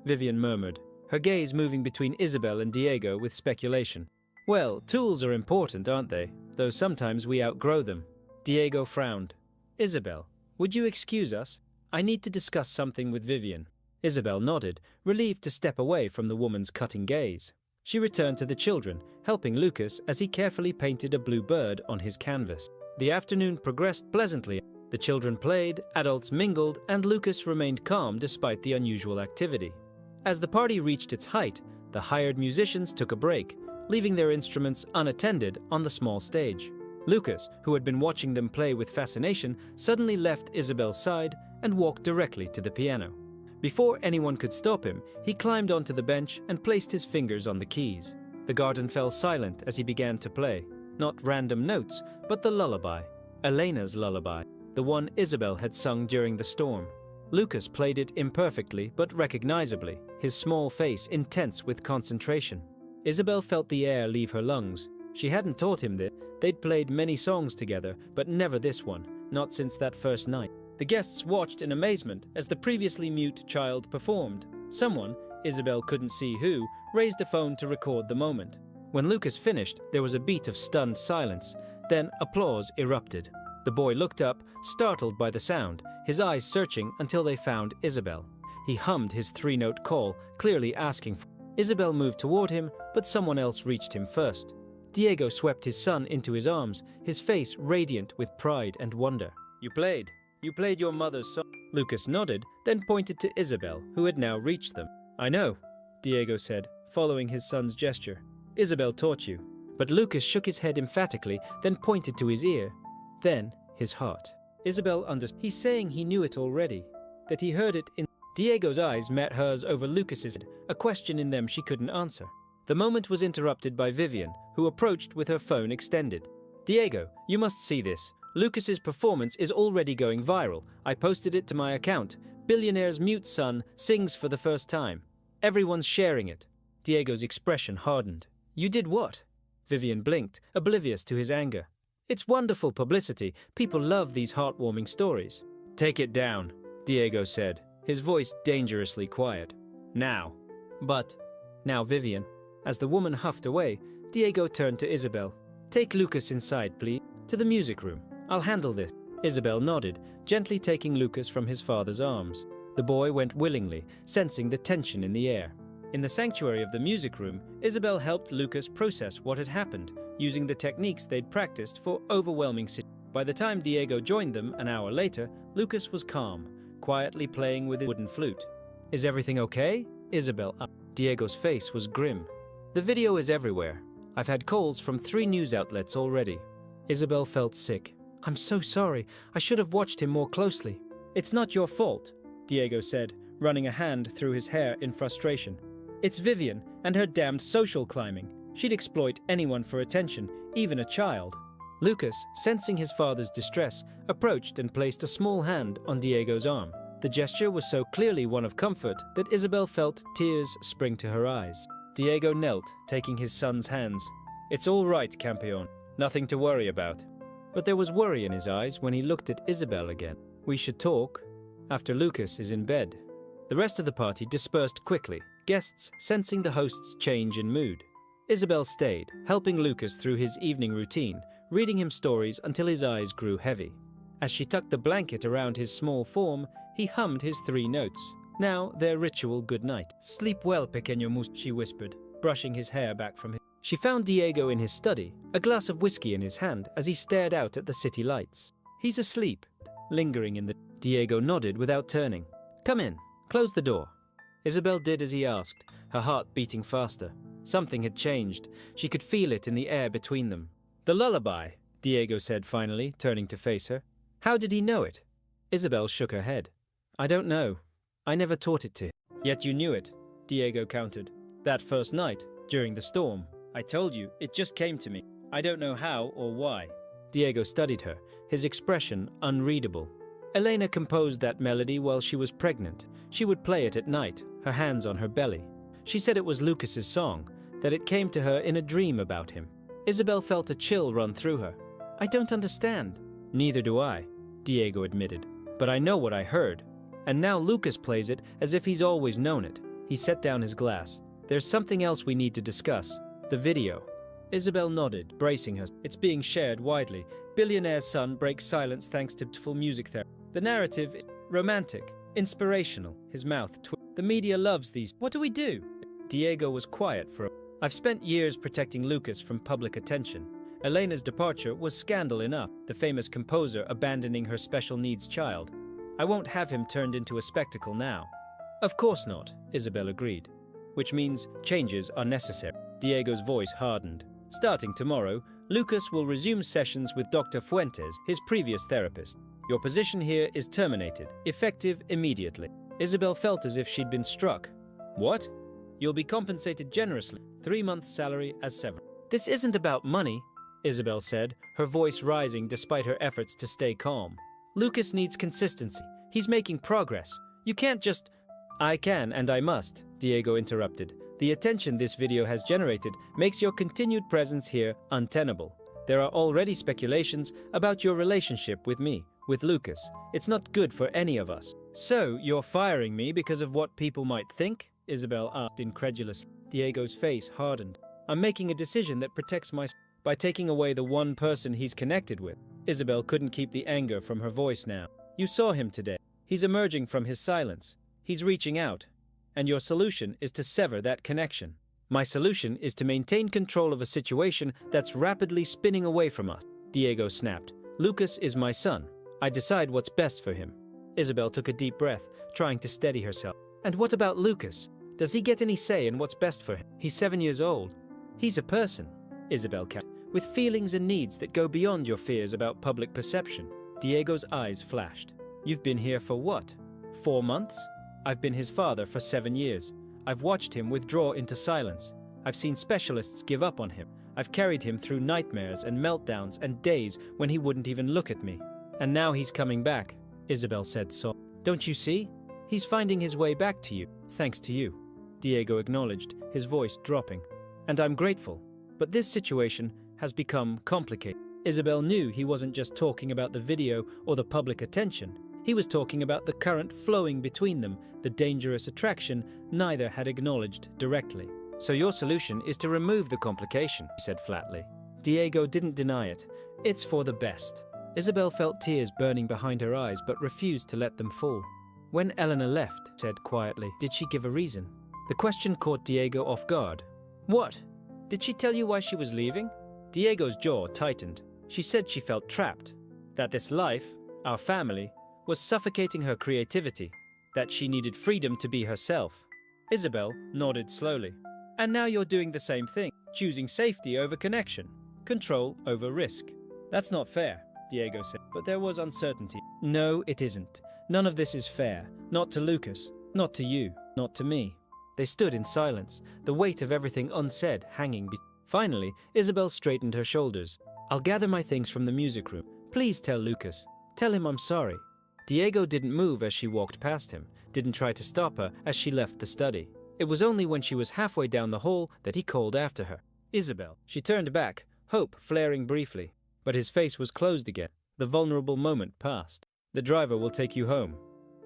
Vivian murmured, her gaze moving between Isabel and Diego with speculation. Well, tools are important, aren't they? Though sometimes we outgrow them. Diego frowned. Isabel, would you excuse us? I need to discuss something with Vivian. Isabel nodded, relieved to step away from the woman's cutting gaze. She returned to the children, helping Lucas as he carefully painted a blue bird on his canvas. The afternoon progressed pleasantly. The children played, adults mingled, and Lucas remained calm despite the unusual activity. As the party reached its height, the hired musicians took a break, leaving their instruments unattended on the small stage. Lucas, who had been watching them play with fascination, suddenly left Isabel's side and walked directly to the piano. Before anyone could stop him, he climbed onto the bench and placed his fingers on the keys. The garden fell silent as he began to play. Not random notes, but the lullaby. Elena's lullaby, the one Isabel had sung during the storm. Lucas played it imperfectly but recognizably, his small face intense with concentration. Isabel felt the air leave her lungs. She hadn't taught him this. They'd played many songs together, but never this one, not since that first night. The guests watched in amazement as the previously mute child performed. Someone, Isabel couldn't see who, raised a phone to record the moment. When Lucas finished, there was a beat of stunned silence. Then applause erupted. The boy looked up, startled by the sound, his eyes searching until they found Isabel. He hummed his three-note call, clearly asking for. Isabel moved toward him, but someone else reached him first. Diego swept his son into his arms, his face radiant with pride and wonder. You played your mother's song. Lucas nodded, then pointed to Isabel, who had now reached them. I know, Diego said, following his son's gesture. Isabel taught you. But Lucas shook his head emphatically, then pointed to his ear. Then his heart. Isabel understood. He's saying he knew it already, that he heard it in. Diego's eyes met hers over Lucas's head, a question in them she couldn't answer. The moment was interrupted by Vivian, who approached with her phone extended. Diego, you must see this. Lucas's performance is already going viral. I posted it to my account. Billionaire's mute son sings for the first time. Everyone's sharing it. Diego's expression hardened. You did what? Vivian blinked, oblivious to his anger. It's wonderful publicity. People love these heartwarming stories. Take it down, Diego said, his voice dangerously quiet. Now. But. Now Vivian. As the woman huffed away, Diego turned to Isabel. Take Lucas inside, please. To the music room. I'll handle this. Isabel nodded, gently taking Lucas from his father's arms. The boy went willingly, sensing the tension in the air. In the sanctuary of the music room, Isabel helped Lucas process what had happened, using the techniques they'd practiced for overwhelming situations. By the time Diego joined them an hour later, Lucas was calm, quietly playing with his wooden flute. Is everything okay? Isabel asked. Diego's face was grim. The video is everywhere. I've had calls from 3 news outlets already. Isabel felt sick. I'm so sorry. I should have watched him more closely. It's not your fault, Diego said, running a hand through his hair in frustration. It's Vivian and her damned social climbing. She'd exploit anyone for attention, even a child. Lucas, sensing his father's distress, approached and placed a small hand on Diego's arm. The gesture was so clearly one of comfort that Isabel felt tears spring to her eyes. Diego knelt, taking his son's hands. It's all right, Campeon. Nothing to worry about. But there was worry in his eyes when he looked at Isabel again. We should talk after Lucas is in bed. The rest of the party dispersed quickly, guests sensing the host's change in mood. Isabel stayed, helping Lucas through his evening routine, reading him stories until his eyes grew heavy. As she tucked the blanket around his small form, he hummed his 3 notes. Now their ritual goodnight. Sleep well, pequeño mus, she whispered, brushing his hair back from him. She found Diego in his study, a glass of whiskey in his hand as he stared out at the city lights. He's asleep, lingering in the... Diego nodded without turning. Come in. Close the door. Isabel did as he asked, her heart beating faster. Something had changed. She could feel it in the air between them. The lullaby, Diego said finally, turning to face her. How did he know it? Isabel shook her head. I don't know. I never taught it to him. Yet you knew it, Diego countered. That first night, during the storm. I told you, it just came to me. I don't know how or why. Diego studied her, his expression unreadable. Elena composed that melody while she was pregnant. She would play it at night, her hands on her belly. She said it was Lucas's song, that it came to her in a dream about him. Isabel felt a chill run through her. I don't understand. Neither do I, Diego admitted. But I know what I heard. And now Lucas plays it as if he's always known it. He set down his glass. There's something else we need to discuss. The video. Isabel nodded, bracing her. It's being shared widely. Billionaire's son breaks silence thanks to full music therapy. The narrative, romantic, inspirational, his mouth The media loves these. What do we do? Diego was quiet for a... I've spent years protecting Lucas from public attention. Elena's departure was scandal enough, the famous composer abandoning her special needs child. I won't have him turned into a spectacle now. Of course not, Isabel agreed. Which means changes are necessary. Diego's voice hardened. Starting tomorrow, Lucas will resume sessions with Dr. Fuentes, his previous therapist. Your position here is terminated, effective immediately. Isabel felt as if she'd been struck. What? You'll be compensated generously, 3 months' salary as severance. This isn't about money, Isabel said, her voice rising despite her efforts to stay calm. Lucas needs consistency. He's making progress. You can't just... I can and I must, Diego interrupted. The attention this video has generated makes your continued presence here untenable. There are already speculations about your relationship with me, with Lucas. It's not good for any of us. So, you're firing me because of what people might think? Isabel asked incredulously. Diego's face hardened. I'm making a decision that protects myself by taking away the one person he's connected with. Isabel couldn't keep the anger from her voice now. You saw him today. He's emerging from his silence. He's reaching out. And your solution is to sever that connection. My solution is to maintain control of a situation that's rapidly spinning away from us. Diego snapped. Lucas is my son. I decide what's best for him. Isabel took a deep breath, trying to steady herself. And what about Lucas? Does he get any say in what's best for him? He's 7 years old. He's a person, Isabel kept, with feelings and needs that go beyond your fears about public perception. Diego's eyes flashed. You've been here for what? 4 months? I've been his father for 7 years. I've watched him withdraw into silence. I've seen specialists give up on him. I've carried him through nightmares and meltdowns and days when he wouldn't even look at me. And now he's coming back, Isabel said softly. Don't you see? He's finding his way back to you, thanks to you. Diego acknowledged, his voice dropping. And I'm grateful. But this situation has become complicated. Isabel knew he wasn't just talking about the video or the public attention. He was talking about the current flowing between them, the dangerous attraction neither had acknowledged directly. So your solution is to remove the complication, he said flatly. Diego didn't deny it. It's for the best. Isabel felt tears burning behind her eyes but refused to let them fall. When Eleanor left, said quietly, did she give a reason? The question caught Diego off guard. What? Did she tell you why she was leaving? Diego's jaw tightened. She said she felt trapped. That this life, our family, was suffocating her creativity. That she needed freedom to be herself. Isabel nodded slowly. And now you're doing the same thing, choosing safety over connection, control over risk. That's not fair, Diego said, but there was uncertainty. No, it isn't. None of this is fair. Not to Lucas, not to you, not to me. They stood in silence, the weight of everything unsaid hanging. Finally, Isabel straightened her shoulders. I'll gather my things from the music room. Please tell Lucas. Tell him I'm sorry. Diego didn't move as she walked past him, didn't try to stop her as she left the study. It was only when she was halfway down the hall that he called after her. Isabel. She turned back, hope flaring briefly. But his face was closed again. The vulnerable moment passed. The driver will take you home.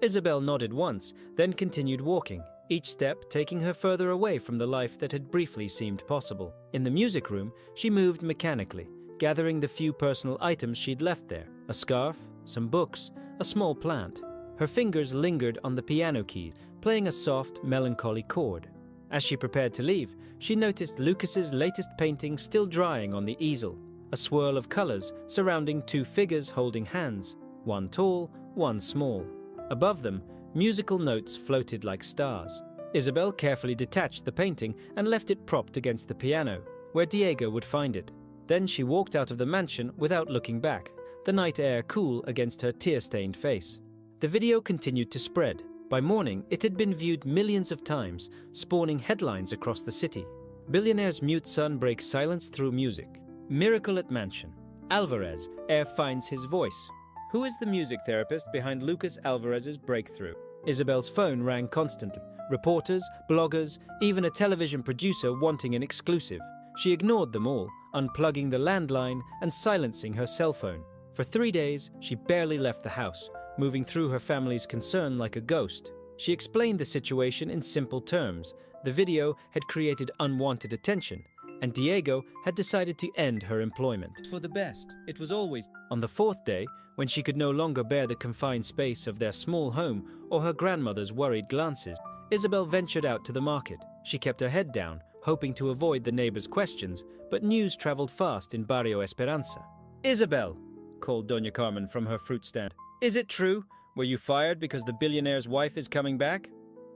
Isabel nodded once, then continued walking, each step taking her further away from the life that had briefly seemed possible. In the music room, she moved mechanically, gathering the few personal items she'd left there, a scarf, some books, a small plant. Her fingers lingered on the piano keys, playing a soft, melancholy chord. As she prepared to leave, she noticed Lucas's latest painting still drying on the easel, a swirl of colors surrounding two figures holding hands, one tall, one small. Above them, musical notes floated like stars. Isabel carefully detached the painting and left it propped against the piano, where Diego would find it. Then she walked out of the mansion without looking back, the night air cool against her tear-stained face. The video continued to spread. By morning, it had been viewed millions of times, spawning headlines across the city. Billionaire's mute son breaks silence through music. Miracle at mansion. Alvarez, heir finds his voice. Who is the music therapist behind Lucas Alvarez's breakthrough? Isabel's phone rang constantly. Reporters, bloggers, even a television producer wanting an exclusive. She ignored them all, unplugging the landline and silencing her cell phone. For 3 days, she barely left the house, moving through her family's concern like a ghost. She explained the situation in simple terms. The video had created unwanted attention, and Diego had decided to end her employment. For the best, it was always. On the 4th day, when she could no longer bear the confined space of their small home or her grandmother's worried glances, Isabel ventured out to the market. She kept her head down, hoping to avoid the neighbors' questions, but news traveled fast in Barrio Esperanza. "Isabel," called Doña Carmen from her fruit stand. "Is it true? Were you fired because the billionaire's wife is coming back?"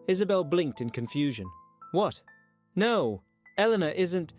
Isabel blinked in confusion. "What? No, Eleanor isn't—"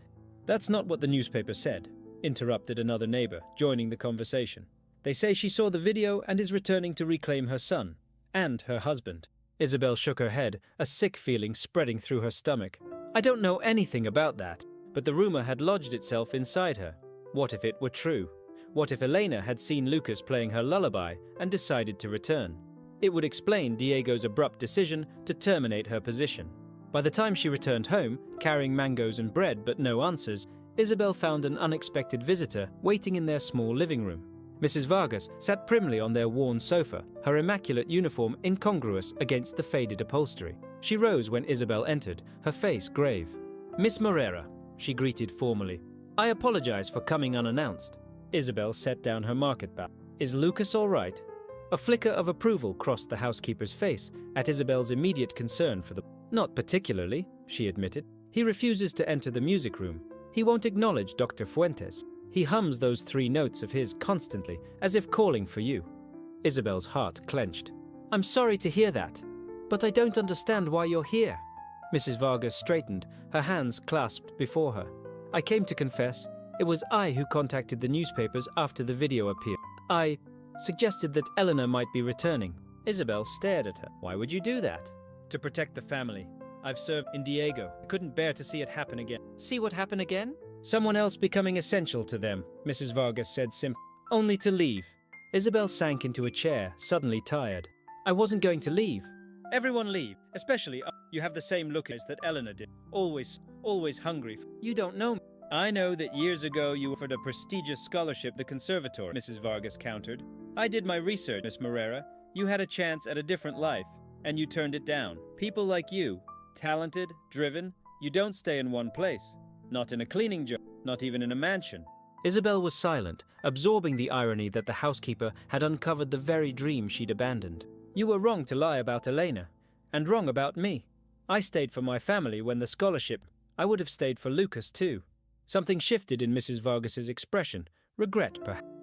"That's not what the newspaper said," interrupted another neighbor, joining the conversation. "They say she saw the video and is returning to reclaim her son and her husband." Isabel shook her head, a sick feeling spreading through her stomach. "I don't know anything about that, but the rumor had lodged itself inside her. What if it were true? What if Elena had seen Lucas playing her lullaby and decided to return? It would explain Diego's abrupt decision to terminate her position. By the time she returned home, carrying mangoes and bread but no answers, Isabel found an unexpected visitor waiting in their small living room. Mrs. Vargas sat primly on their worn sofa, her immaculate uniform incongruous against the faded upholstery. She rose when Isabel entered, her face grave. "Miss Morera," she greeted formally. "I apologize for coming unannounced." Isabel set down her market basket. "Is Lucas all right?" A flicker of approval crossed the housekeeper's face at Isabel's immediate concern for the— "Not particularly," she admitted. "He refuses to enter the music room. He won't acknowledge Dr. Fuentes. He hums those 3 notes of his constantly, as if calling for you." Isabel's heart clenched. "I'm sorry to hear that, but I don't understand why you're here." Mrs. Vargas straightened, her hands clasped before her. "I came to confess. It was I who contacted the newspapers after the video appeared. I suggested that Eleanor might be returning." Isabel stared at her. "Why would you do that?" "To protect the family. I've served in Diego. I couldn't bear to see it happen again." "See what happened again?" "Someone else becoming essential to them," Mrs. Vargas said simply. "Only to leave." Isabel sank into a chair, suddenly tired. "I wasn't going to leave." "Everyone leave, especially you have the same look as that Eleanor did. Always hungry. You don't know me." "I know that years ago you offered a prestigious scholarship at the conservatory," Mrs. Vargas countered. "I did my research, Miss Morera. You had a chance at a different life, and you turned it down. People like you, talented, driven, you don't stay in one place. Not in a cleaning job, not even in a mansion." Isabel was silent, absorbing the irony that the housekeeper had uncovered the very dream she'd abandoned. "You were wrong to lie about Elena, and wrong about me. I stayed for my family when the scholarship— I would have stayed for Lucas too." Something shifted in Mrs. Vargas's expression. Regret,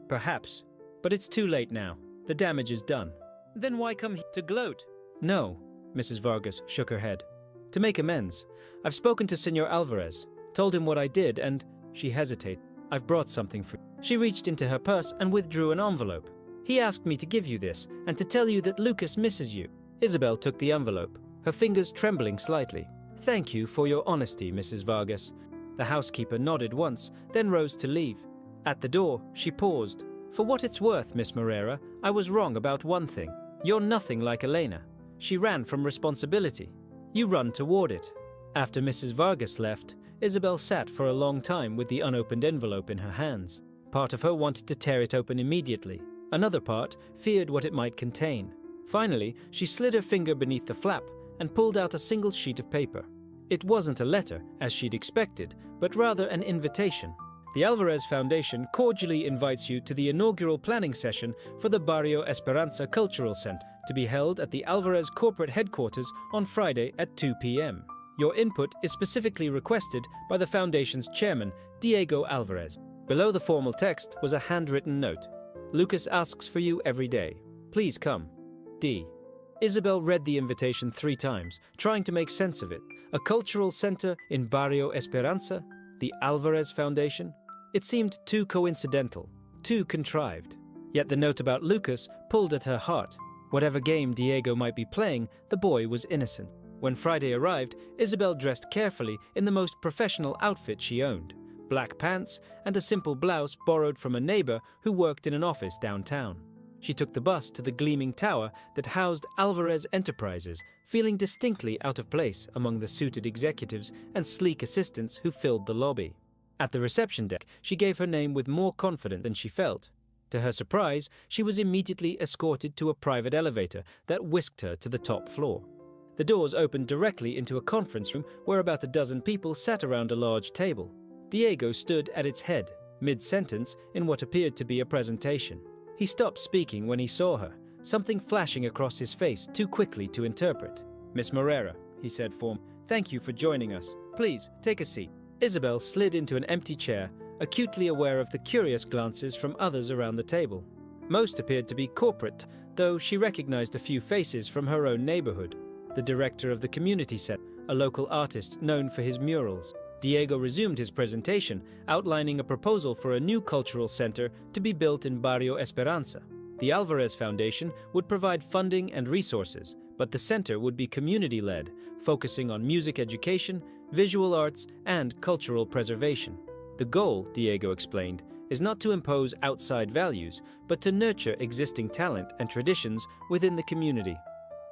perhaps. "But it's too late now. The damage is done." "Then why come here to gloat?" "No," Mrs. Vargas shook her head. "To make amends. I've spoken to Senor Alvarez, told him what I did, and—" She hesitated. "I've brought something for you." She reached into her purse and withdrew an envelope. "He asked me to give you this, and to tell you that Lucas misses you." Isabel took the envelope, her fingers trembling slightly. "Thank you for your honesty, Mrs. Vargas." The housekeeper nodded once, then rose to leave. At the door, she paused. "For what it's worth, Miss Morera, I was wrong about one thing. You're nothing like Elena. She ran from responsibility. You run toward it." After Mrs. Vargas left, Isabel sat for a long time with the unopened envelope in her hands. Part of her wanted to tear it open immediately. Another part feared what it might contain. Finally, she slid her finger beneath the flap and pulled out a single sheet of paper. It wasn't a letter, as she'd expected, but rather an invitation. "The Alvarez Foundation cordially invites you to the inaugural planning session for the Barrio Esperanza Cultural Center, to be held at the Alvarez corporate headquarters on Friday at 2 p.m. Your input is specifically requested by the Foundation's chairman, Diego Alvarez." Below the formal text was a handwritten note. "Lucas asks for you every day. Please come. D." Isabel read the invitation 3 times, trying to make sense of it. A cultural center in Barrio Esperanza? The Alvarez Foundation? It seemed too coincidental, too contrived. Yet the note about Lucas pulled at her heart. Whatever game Diego might be playing, the boy was innocent. When Friday arrived, Isabel dressed carefully in the most professional outfit she owned. Black pants and a simple blouse borrowed from a neighbor who worked in an office downtown. She took the bus to the gleaming tower that housed Alvarez Enterprises, feeling distinctly out of place among the suited executives and sleek assistants who filled the lobby. At the reception desk, she gave her name with more confidence than she felt. To her surprise, she was immediately escorted to a private elevator that whisked her to the top floor. The doors opened directly into a conference room where about a dozen people sat around a large table. Diego stood at its head, mid-sentence in what appeared to be a presentation. He stopped speaking when he saw her, something flashing across his face too quickly to interpret. "Miss Morera," he said thank you for joining us. Please, take a seat. Isabel slid into an empty chair, acutely aware of the curious glances from others around the table. Most appeared to be corporate, though she recognized a few faces from her own neighborhood. The director of the community center, a local artist known for his murals. Diego resumed his presentation, outlining a proposal for a new cultural center to be built in Barrio Esperanza. The Alvarez Foundation would provide funding and resources, but the center would be community-led, focusing on music education, visual arts, and cultural preservation. The goal, Diego explained, is not to impose outside values, but to nurture existing talent and traditions within the community.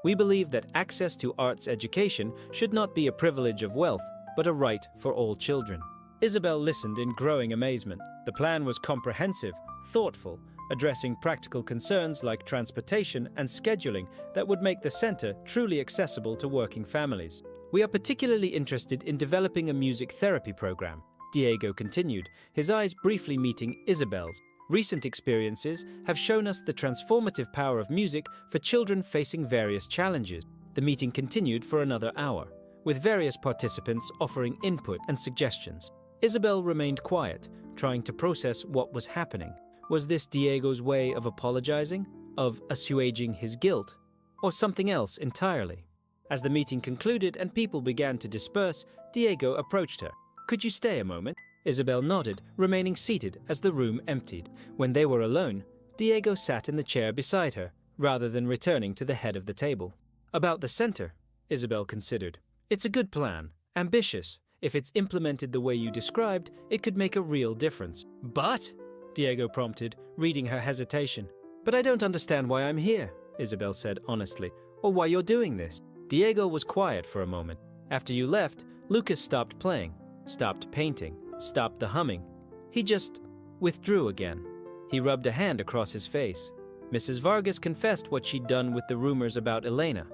We believe that access to arts education should not be a privilege of wealth, but a right for all children. Isabel listened in growing amazement. The plan was comprehensive, thoughtful, addressing practical concerns like transportation and scheduling that would make the center truly accessible to working families. We are particularly interested in developing a music therapy program, Diego continued, his eyes briefly meeting Isabel's. Recent experiences have shown us the transformative power of music for children facing various challenges. The meeting continued for another hour, with various participants offering input and suggestions. Isabel remained quiet, trying to process what was happening. Was this Diego's way of apologizing, of assuaging his guilt, or something else entirely? As the meeting concluded and people began to disperse, Diego approached her. "Could you stay a moment?" Isabel nodded, remaining seated as the room emptied. When they were alone, Diego sat in the chair beside her, rather than returning to the head of the table. "About the center," Isabel considered. "It's a good plan, ambitious. If it's implemented the way you described, it could make a real difference." "But," Diego prompted, reading her hesitation. "But I don't understand why I'm here," Isabel said honestly, "or why you're doing this." Diego was quiet for a moment. "After you left, Lucas stopped playing, stopped painting, stopped the humming. He just withdrew again." He rubbed a hand across his face. "Mrs. Vargas confessed what she'd done with the rumors about Elena,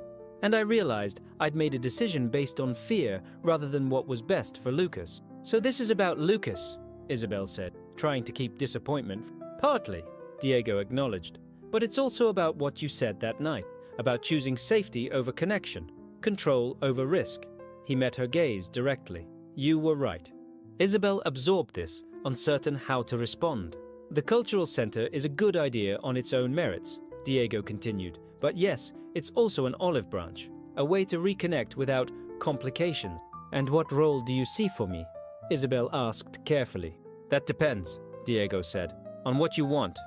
and I realized I'd made a decision based on fear rather than what was best for Lucas." "So this is about Lucas," Isabel said, trying to keep disappointment. "Partly," Diego acknowledged, "but it's also about what you said that night, about choosing safety over connection, control over risk." He met her gaze directly. "You were right." Isabel absorbed this, uncertain how to respond. "The cultural center is a good idea on its own merits," Diego continued, "but yes, it's also an olive branch, a way to reconnect without complications." "And what role do you see for me?" Isabel asked carefully. "That depends," Diego said, "on what you want."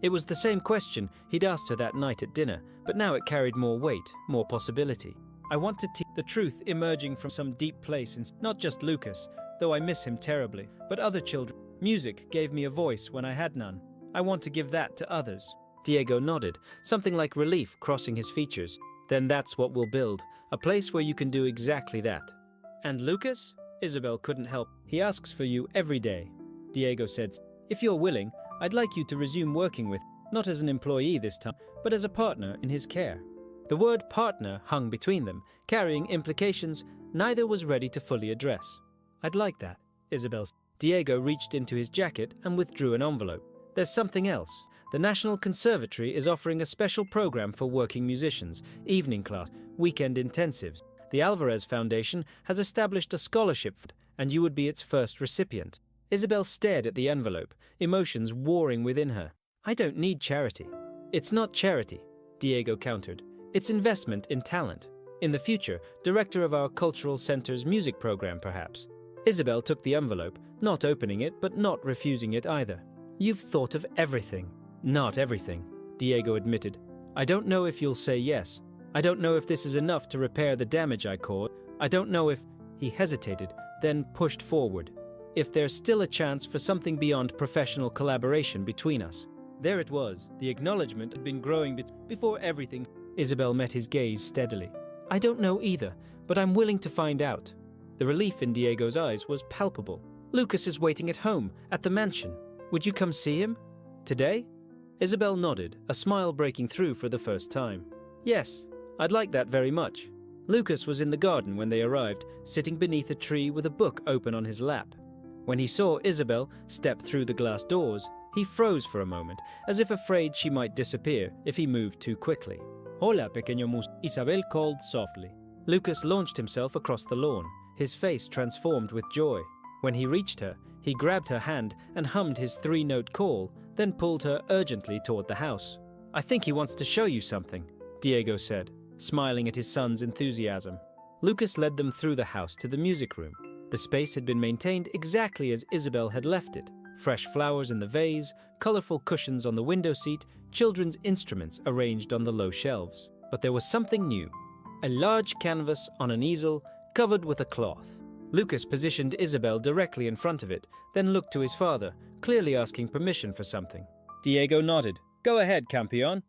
It was the same question he'd asked her that night at dinner, but now it carried more weight, more possibility. "I want to teach the truth emerging from some deep place in not just Lucas, though I miss him terribly, but other children. Music gave me a voice when I had none. I want to give that to others." Diego nodded, something like relief crossing his features. "Then that's what we'll build, a place where you can do exactly that." "And Lucas?" Isabel couldn't help. "He asks for you every day," Diego said. "If you're willing, I'd like you to resume working with, not as an employee this time, but as a partner in his care." The word partner hung between them, carrying implications neither was ready to fully address. "I'd like that," Isabel said. Diego reached into his jacket and withdrew an envelope. "There's something else. The National Conservatory is offering a special program for working musicians, evening class, weekend intensives. The Alvarez Foundation has established a scholarship fund, and you would be its first recipient." Isabel stared at the envelope, emotions warring within her. "I don't need charity." "It's not charity," Diego countered. "It's investment in talent. In the future, director of our cultural center's music program, perhaps." Isabel took the envelope, not opening it, but not refusing it either. "You've thought of everything." "Not everything," Diego admitted. "I don't know if you'll say yes. I don't know if this is enough to repair the damage I caused. I don't know if—" He hesitated, then pushed forward. "If there's still a chance for something beyond professional collaboration between us." There it was. The acknowledgement had been growing before everything. Isabel met his gaze steadily. "I don't know either, but I'm willing to find out." The relief in Diego's eyes was palpable. "Lucas is waiting at home, at the mansion. Would you come see him? Today?" Isabel nodded, a smile breaking through for the first time. "Yes, I'd like that very much." Lucas was in the garden when they arrived, sitting beneath a tree with a book open on his lap. When he saw Isabel step through the glass doors, he froze for a moment, as if afraid she might disappear if he moved too quickly. "Hola, pequeño mus," Isabel called softly. Lucas launched himself across the lawn, his face transformed with joy. When he reached her, he grabbed her hand and hummed his 3-note call, then pulled her urgently toward the house. "I think he wants to show you something," Diego said, smiling at his son's enthusiasm. Lucas led them through the house to the music room. The space had been maintained exactly as Isabel had left it. Fresh flowers in the vase, colorful cushions on the window seat, children's instruments arranged on the low shelves. But there was something new. A large canvas on an easel covered with a cloth. Lucas positioned Isabel directly in front of it, then looked to his father, clearly asking permission for something. Diego nodded. "Go ahead, Campeon."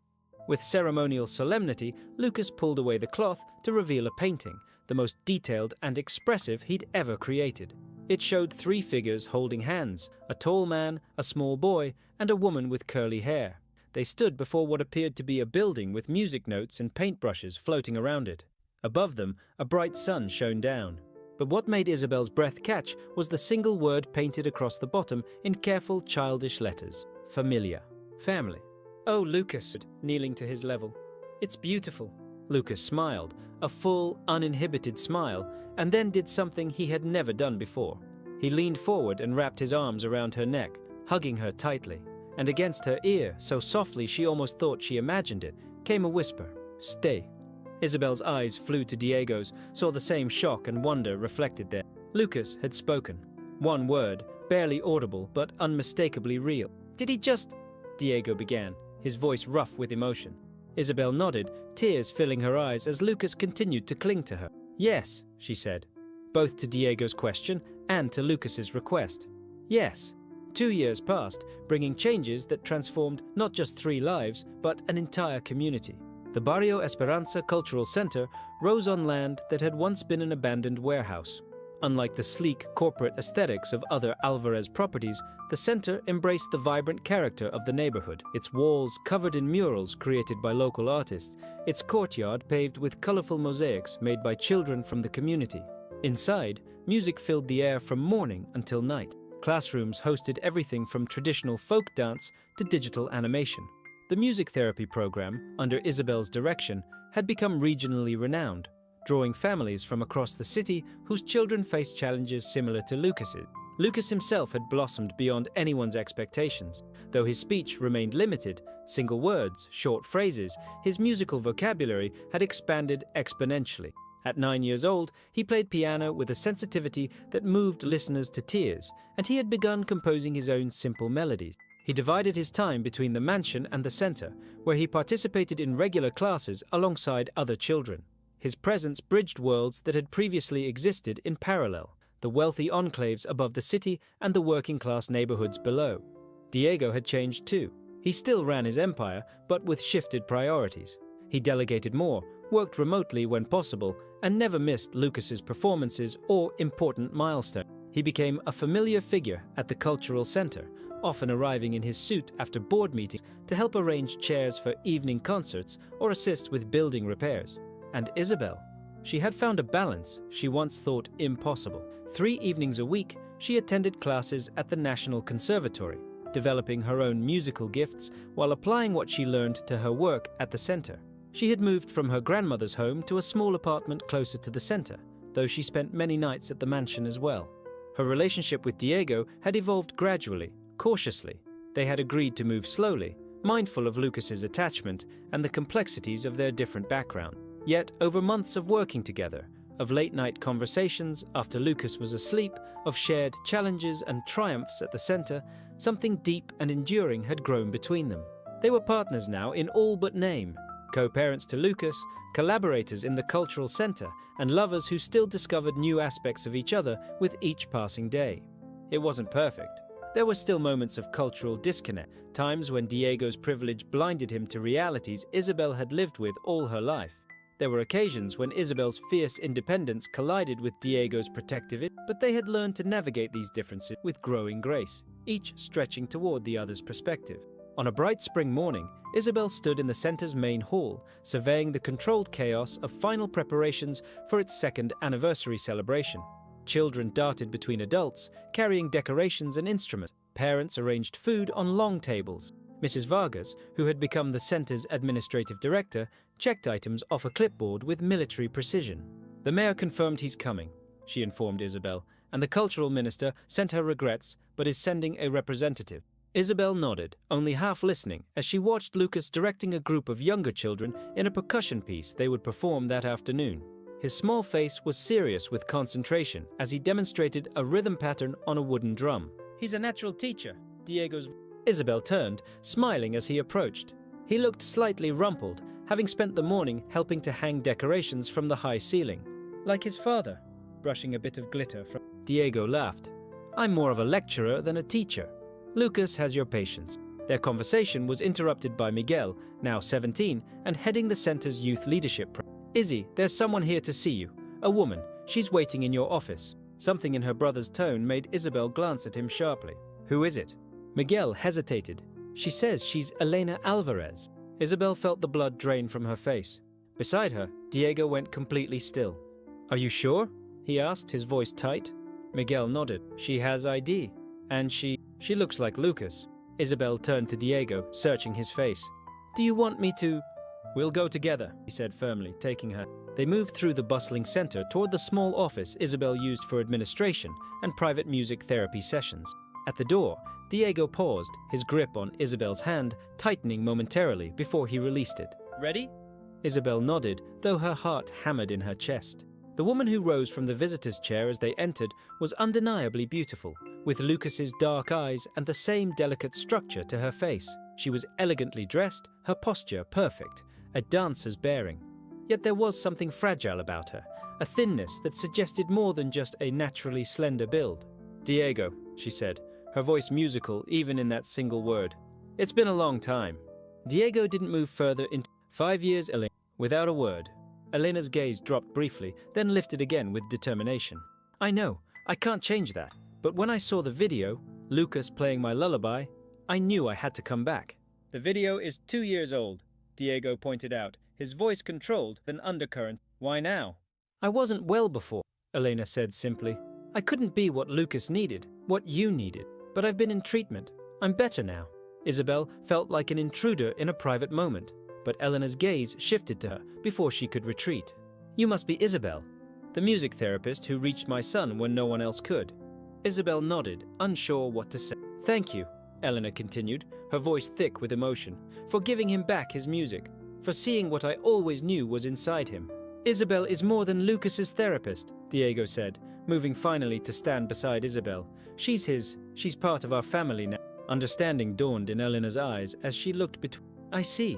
With ceremonial solemnity, Lucas pulled away the cloth to reveal a painting, the most detailed and expressive he'd ever created. It showed 3 figures holding hands, a tall man, a small boy, and a woman with curly hair. They stood before what appeared to be a building with music notes and paintbrushes floating around it. Above them, a bright sun shone down. But what made Isabel's breath catch was the single word painted across the bottom in careful, childish letters. Familia. Family. "Oh, Lucas," kneeling to his level. "It's beautiful." Lucas smiled, a full, uninhibited smile, and then did something he had never done before. He leaned forward and wrapped his arms around her neck, hugging her tightly. And against her ear, so softly she almost thought she imagined it, came a whisper, "Stay." Isabel's eyes flew to Diego's, saw the same shock and wonder reflected there. Lucas had spoken. One word, barely audible but unmistakably real. "Did he just—" Diego began, his voice rough with emotion. Isabel nodded, tears filling her eyes as Lucas continued to cling to her. "Yes," she said, both to Diego's question and to Lucas's request. "Yes." 2 years passed, bringing changes that transformed not just 3 lives, but an entire community. The Barrio Esperanza Cultural Center rose on land that had once been an abandoned warehouse. Unlike the sleek corporate aesthetics of other Alvarez properties, the center embraced the vibrant character of the neighborhood, its walls covered in murals created by local artists, its courtyard paved with colorful mosaics made by children from the community. Inside, music filled the air from morning until night. Classrooms hosted everything from traditional folk dance to digital animation. The music therapy program, under Isabel's direction, had become regionally renowned, drawing families from across the city whose children faced challenges similar to Lucas's. Lucas himself had blossomed beyond anyone's expectations. Though his speech remained limited, single words, short phrases, his musical vocabulary had expanded exponentially. At 9 years old, he played piano with a sensitivity that moved listeners to tears, and he had begun composing his own simple melodies. He divided his time between the mansion and the center, where he participated in regular classes alongside other children. His presence bridged worlds that had previously existed in parallel, the wealthy enclaves above the city and the working-class neighborhoods below. Diego had changed too. He still ran his empire, but with shifted priorities. He delegated more, worked remotely when possible, and never missed Lucas's performances or important milestones. He became a familiar figure at the cultural center, often arriving in his suit after board meetings to help arrange chairs for evening concerts or assist with building repairs. And Isabel, she had found a balance she once thought impossible. 3 evenings a week, she attended classes at the National Conservatory, developing her own musical gifts while applying what she learned to her work at the center. She had moved from her grandmother's home to a small apartment closer to the center, though she spent many nights at the mansion as well. Her relationship with Diego had evolved gradually, cautiously. They had agreed to move slowly, mindful of Lucas's attachment and the complexities of their different background. Yet, over months of working together, of late-night conversations after Lucas was asleep, of shared challenges and triumphs at the center, something deep and enduring had grown between them. They were partners now in all but name, co-parents to Lucas, collaborators in the cultural center, and lovers who still discovered new aspects of each other with each passing day. It wasn't perfect. There were still moments of cultural disconnect, times when Diego's privilege blinded him to realities Isabel had lived with all her life. There were occasions when Isabel's fierce independence collided with Diego's protective, but they had learned to navigate these differences with growing grace, each stretching toward the other's perspective. On a bright spring morning, Isabel stood in the center's main hall, surveying the controlled chaos of final preparations for its 2nd anniversary celebration. Children darted between adults, carrying decorations and instruments. Parents arranged food on long tables. Mrs. Vargas, who had become the center's administrative director, checked items off a clipboard with military precision. The mayor confirmed he's coming. she informed Isabel, and the cultural minister sent her regrets but is sending a representative. Isabel nodded, only half listening, as she watched Lucas directing a group of younger children in a percussion piece they would perform that afternoon. His small face was serious with concentration as he demonstrated a rhythm pattern on a wooden drum. "He's a natural teacher," Diego's... Isabel turned, smiling as he approached. He looked slightly rumpled, having spent the morning helping to hang decorations from the high ceiling. "Like his father," brushing a bit of glitter from... Diego laughed. "I'm more of a lecturer than a teacher. Lucas has your patience." Their conversation was interrupted by Miguel, now 17, and heading the center's youth leadership program. "Izzy, there's someone here to see you. A woman. She's waiting in your office." Something in her brother's tone made Isabel glance at him sharply. "Who is it?" Miguel hesitated. "She says she's Elena Alvarez." Isabel felt the blood drain from her face. Beside her, Diego went completely still. "Are you sure?" he asked, his voice tight. Miguel nodded. "She has ID. And she looks like Lucas." Isabel turned to Diego, searching his face. "Do you want me to—" "We'll go together," he said firmly, taking her. They moved through the bustling center toward the small office Isabel used for administration and private music therapy sessions. At the door, Diego paused, his grip on Isabel's hand tightening momentarily before he released it. "Ready?" Isabel nodded, though her heart hammered in her chest. The woman who rose from the visitor's chair as they entered was undeniably beautiful, with Lucas's dark eyes and the same delicate structure to her face. She was elegantly dressed, her posture perfect, a dancer's bearing. Yet there was something fragile about her, a thinness that suggested more than just a naturally slender build. "Diego," she said, her voice musical even in that single word. "It's been a long time." Diego didn't move further into 5 years, Elena, without a word. Elena's gaze dropped briefly, then lifted again with determination. "I know, I can't change that. But when I saw the video, Lucas playing my lullaby, I knew I had to come back." "The video is 2 years old," Diego pointed out, his voice controlled, an undercurrent. "Why now?" "I wasn't well before," Elena said simply. "I couldn't be what Lucas needed, what you needed. But I've been in treatment. I'm better now." Isabel felt like an intruder in a private moment, but Elena's gaze shifted to her before she could retreat. "You must be Isabel, the music therapist who reached my son when no one else could." Isabel nodded, unsure what to say. "Thank you," Elena continued, her voice thick with emotion, "for giving him back his music, for seeing what I always knew was inside him." "Isabel is more than Lucas's therapist," Diego said, moving finally to stand beside Isabel. She's part of our family now." Understanding dawned in Elena's eyes as she looked between. "I see.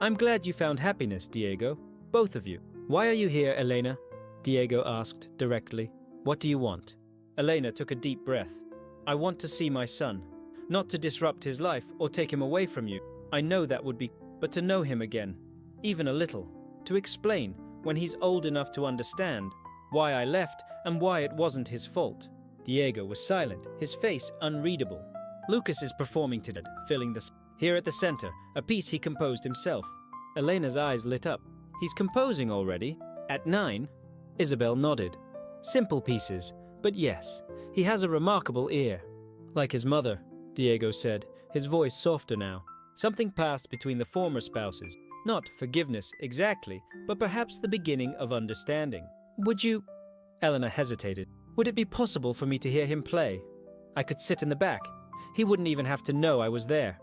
I'm glad you found happiness, Diego. Both of you." "Why are you here, Elena?" Diego asked directly. "What do you want?" Elena took a deep breath. "I want to see my son. Not to disrupt his life or take him away from you. I know that would be, but to know him again. Even a little. To explain, when he's old enough to understand, why I left and why it wasn't his fault." Diego was silent, his face unreadable. "Lucas is performing today, filling the... here at the center, a piece he composed himself." Elena's eyes lit up. "He's composing already? At 9? Isabel nodded. "Simple pieces, but yes, he has a remarkable ear." "Like his mother," Diego said, his voice softer now. Something passed between the former spouses. Not forgiveness exactly, but perhaps the beginning of understanding. "Would you..." Elena hesitated. "Would it be possible for me to hear him play? I could sit in the back. He wouldn't even have to know I was there."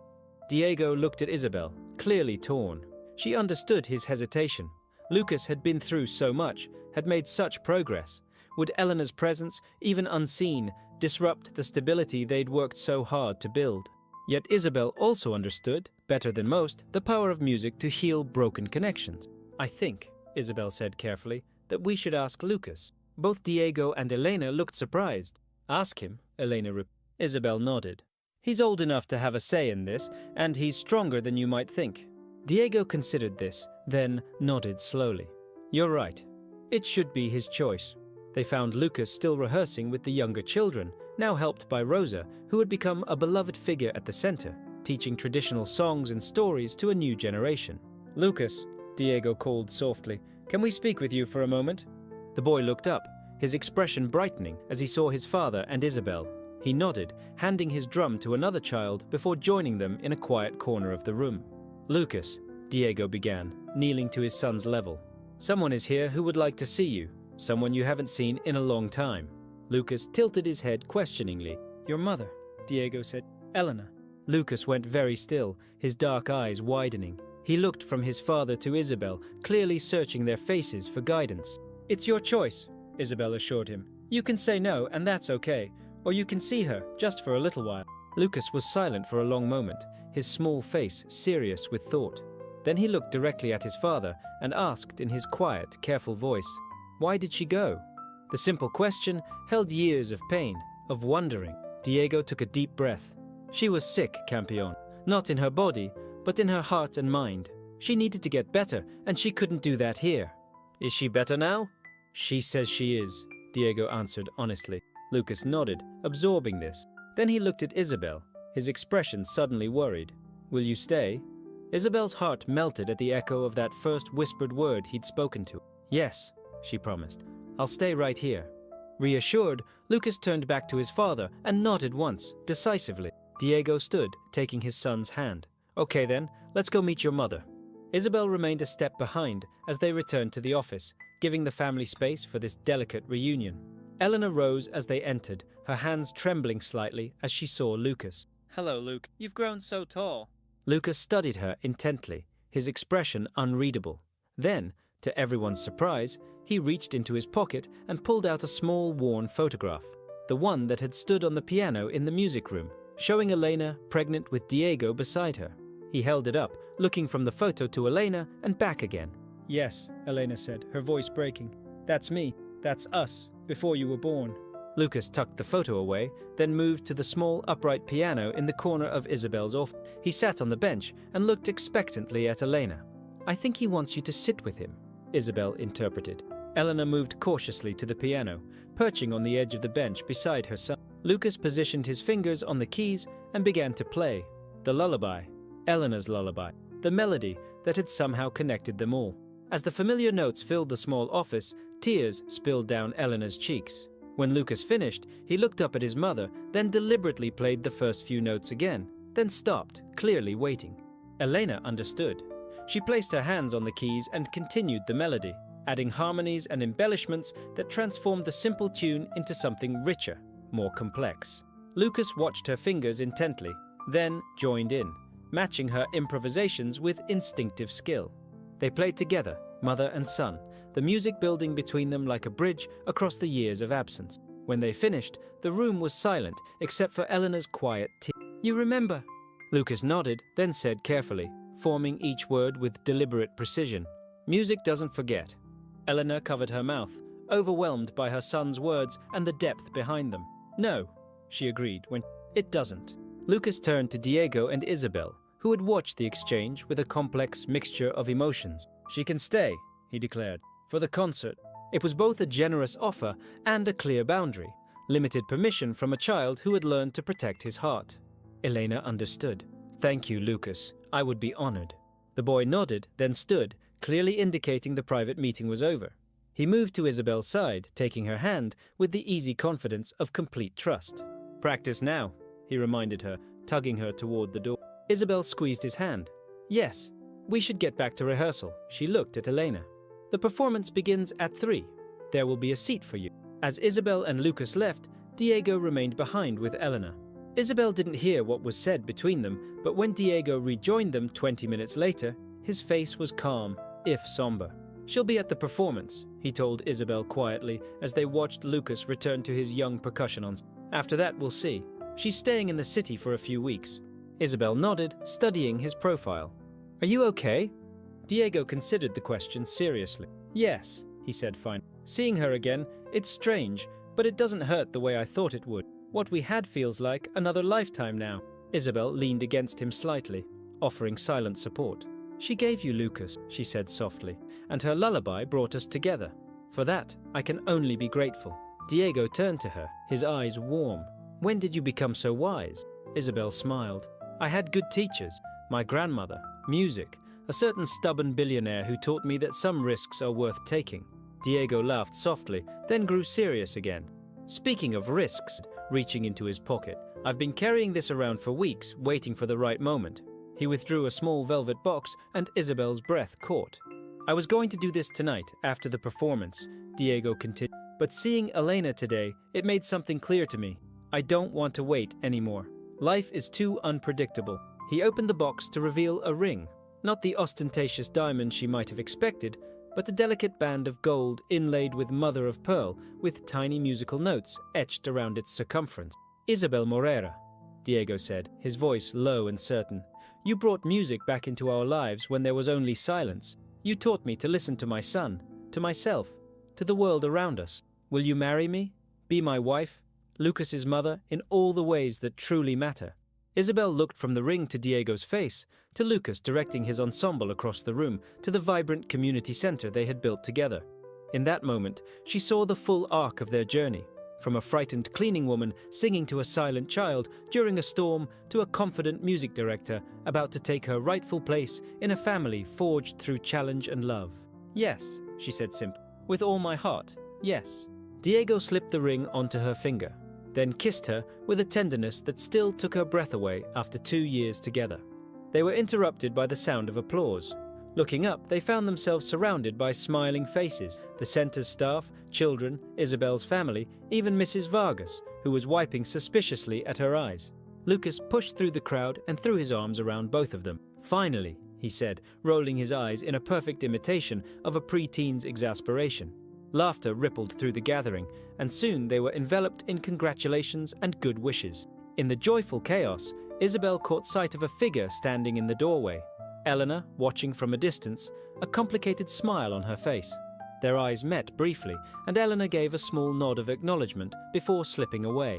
Diego looked at Isabel, clearly torn. She understood his hesitation. Lucas had been through so much, had made such progress. Would Elena's presence, even unseen, disrupt the stability they'd worked so hard to build? Yet Isabel also understood, better than most, the power of music to heal broken connections. "I think," Isabel said carefully, "that we should ask Lucas." Both Diego and Elena looked surprised. "Ask him," Elena replied. Isabel nodded. "He's old enough to have a say in this, and he's stronger than you might think." Diego considered this, then nodded slowly. "You're right. It should be his choice." They found Lucas still rehearsing with the younger children, now helped by Rosa, who had become a beloved figure at the center, teaching traditional songs and stories to a new generation. "Lucas," Diego called softly, "can we speak with you for a moment?" The boy looked up, his expression brightening as he saw his father and Isabel. He nodded, handing his drum to another child before joining them in a quiet corner of the room. "Lucas," Diego began, kneeling to his son's level. "Someone is here who would like to see you." Someone you haven't seen in a long time. Lucas tilted his head questioningly. Your mother, Diego said. Elena. Lucas went very still, his dark eyes widening. He looked from his father to Isabel, clearly searching their faces for guidance. It's your choice, Isabel assured him. You can say no, and that's okay. Or you can see her, just for a little while. Lucas was silent for a long moment, his small face serious with thought. Then he looked directly at his father and asked in his quiet, careful voice, why did she go? The simple question held years of pain, of wondering. Diego took a deep breath. She was sick, Campion. Not in her body, but in her heart and mind. She needed to get better, and she couldn't do that here. Is she better now? She says she is, Diego answered honestly. Lucas nodded, absorbing this. Then he looked at Isabel, his expression suddenly worried. Will you stay? Isabel's heart melted at the echo of that first whispered word he'd spoken to. Yes, she promised. I'll stay right here. Reassured, Lucas turned back to his father and nodded once, decisively. Diego stood, taking his son's hand. Okay then, let's go meet your mother. Isabel remained a step behind as they returned to the office, giving the family space for this delicate reunion. Eleanor rose as they entered, her hands trembling slightly as she saw Lucas. Hello, Luke. You've grown so tall. Lucas studied her intently, his expression unreadable. Then, to everyone's surprise, he reached into his pocket and pulled out a small, worn photograph, the one that had stood on the piano in the music room, showing Elena pregnant with Diego beside her. He held it up, looking from the photo to Elena and back again. Yes, Elena said, her voice breaking. That's me. That's us, before you were born. Lucas tucked the photo away, then moved to the small upright piano in the corner of Isabel's office. He sat on the bench and looked expectantly at Elena. I think he wants you to sit with him, Isabel interpreted. Eleanor moved cautiously to the piano, perching on the edge of the bench beside her son. Lucas positioned his fingers on the keys and began to play. The lullaby, Eleanor's lullaby, the melody that had somehow connected them all. As the familiar notes filled the small office, tears spilled down Eleanor's cheeks. When Lucas finished, he looked up at his mother, then deliberately played the first few notes again, then stopped, clearly waiting. Elena understood. She placed her hands on the keys and continued the melody, adding harmonies and embellishments that transformed the simple tune into something richer, more complex. Lucas watched her fingers intently, then joined in, matching her improvisations with instinctive skill. They played together, mother and son, the music building between them like a bridge across the years of absence. When they finished, the room was silent except for Eleanor's quiet tea. You remember? Lucas nodded, then said carefully, forming each word with deliberate precision. Music doesn't forget. Eleanor covered her mouth, overwhelmed by her son's words and the depth behind them. No, she agreed, when it doesn't. Lucas turned to Diego and Isabel, who had watched the exchange with a complex mixture of emotions. She can stay, he declared, for the concert. It was both a generous offer and a clear boundary, limited permission from a child who had learned to protect his heart. Elena understood. Thank you, Lucas. I would be honored. The boy nodded, then stood, clearly indicating the private meeting was over. He moved to Isabel's side, taking her hand with the easy confidence of complete trust. Practice now, he reminded her, tugging her toward the door. Isabel squeezed his hand. Yes, we should get back to rehearsal. She looked at Elena. The performance begins at 3. There will be a seat for you. As Isabel and Lucas left, Diego remained behind with Eleanor. Isabel didn't hear what was said between them, but when Diego rejoined them 20 minutes later, his face was calm, if somber. She'll be at the performance, he told Isabel quietly as they watched Lucas return to his young percussion ensemble. After that, we'll see. She's staying in the city for a few weeks. Isabel nodded, studying his profile. Are you okay? Diego considered the question seriously. Yes, he said finally. Seeing her again, it's strange, but it doesn't hurt the way I thought it would. What we had feels like another lifetime now. Isabel leaned against him slightly, offering silent support. She gave you Lucas, she said softly, and her lullaby brought us together. For that, I can only be grateful. Diego turned to her, his eyes warm. When did you become so wise? Isabel smiled. I had good teachers, my grandmother, music, a certain stubborn billionaire who taught me that some risks are worth taking. Diego laughed softly, then grew serious again. Speaking of risks, reaching into his pocket, I've been carrying this around for weeks, waiting for the right moment. He withdrew a small velvet box and Isabel's breath caught. I was going to do this tonight, after the performance, Diego continued. But seeing Elena today, it made something clear to me. I don't want to wait anymore. Life is too unpredictable. He opened the box to reveal a ring. Not the ostentatious diamond she might have expected, but a delicate band of gold inlaid with mother of pearl, with tiny musical notes etched around its circumference. Isabel Morera, Diego said, his voice low and certain. You brought music back into our lives when there was only silence. You taught me to listen to my son, to myself, to the world around us. Will you marry me? Be my wife? Lucas's mother, in all the ways that truly matter. Isabel looked from the ring to Diego's face, to Lucas directing his ensemble across the room, to the vibrant community center they had built together. In that moment, she saw the full arc of their journey, from a frightened cleaning woman singing to a silent child during a storm to a confident music director about to take her rightful place in a family forged through challenge and love. Yes, she said simply, with all my heart, yes. Diego slipped the ring onto her finger, then kissed her with a tenderness that still took her breath away after 2 years together. They were interrupted by the sound of applause. Looking up, they found themselves surrounded by smiling faces, the center's staff, children, Isabel's family, even Mrs. Vargas, who was wiping suspiciously at her eyes. Lucas pushed through the crowd and threw his arms around both of them. Finally, he said, rolling his eyes in a perfect imitation of a pre-teen's exasperation. Laughter rippled through the gathering, and soon they were enveloped in congratulations and good wishes. In the joyful chaos, Isabel caught sight of a figure standing in the doorway. Eleanor, watching from a distance, a complicated smile on her face. Their eyes met briefly, and Eleanor gave a small nod of acknowledgement before slipping away.